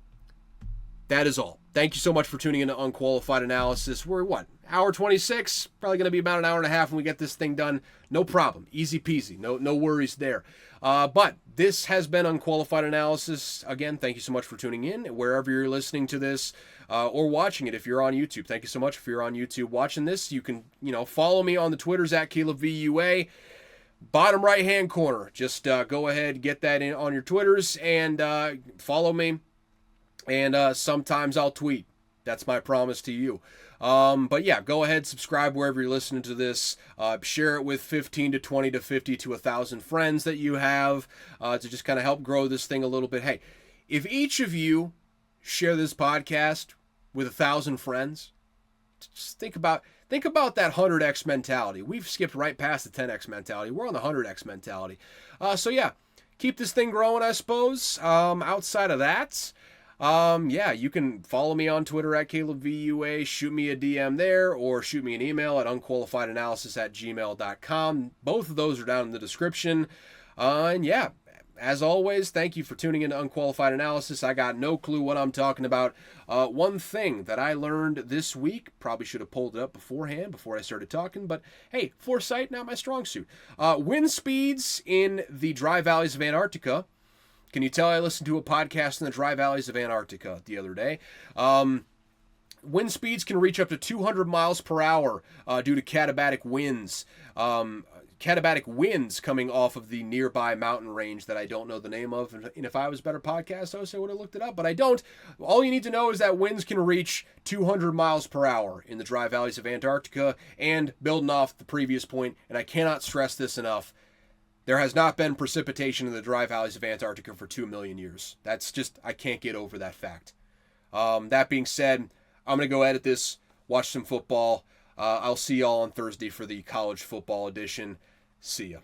that is all. Thank you so much for tuning in to Unqualified Analysis. We're hour 26? Probably going to be about an hour and a half when we get this thing done. No problem. Easy peasy. No worries there. But this has been Unqualified Analysis. Again, thank you so much for tuning in. Wherever you're listening to this or watching it, if you're on YouTube, thank you so much. If you're on YouTube watching this, you can follow me on the Twitters at CalebVUA. Bottom right-hand corner. Just go ahead, get that in on your Twitters, and follow me. And sometimes I'll tweet. That's my promise to you. But yeah, go ahead, subscribe wherever you're listening to this. Share it with 15 to 20 to 50 to 1,000 friends that you have to just kind of help grow this thing a little bit. Hey, if each of you share this podcast with 1,000 friends, just think about that 100x mentality. We've skipped right past the 10x mentality. We're on the 100x mentality. So yeah, keep this thing growing, I suppose. Outside of that, you can follow me on Twitter at CalebVUA, shoot me a DM there, or shoot me an email at unqualifiedanalysis@gmail.com. Both of those are down in the description. And yeah, as always, thank you for tuning in to Unqualified Analysis. I got no clue what I'm talking about. One thing that I learned this week, probably should have pulled it up beforehand before I started talking, but hey, foresight, not my strong suit. Wind speeds in the dry valleys of Antarctica. Can you tell I listened to a podcast in the dry valleys of Antarctica the other day? Wind speeds can reach up to 200 miles per hour due to katabatic winds. Katabatic winds coming off of the nearby mountain range that I don't know the name of. And if I was a better podcast host, I would have looked it up, but I don't. All you need to know is that winds can reach 200 miles per hour in the dry valleys of Antarctica. And building off the previous point, and I cannot stress this enough, there has not been precipitation in the dry valleys of Antarctica for 2 million years. That's just, I can't get over that fact. That being said, I'm going to go edit this, watch some football. I'll see y'all on Thursday for the college football edition. See ya.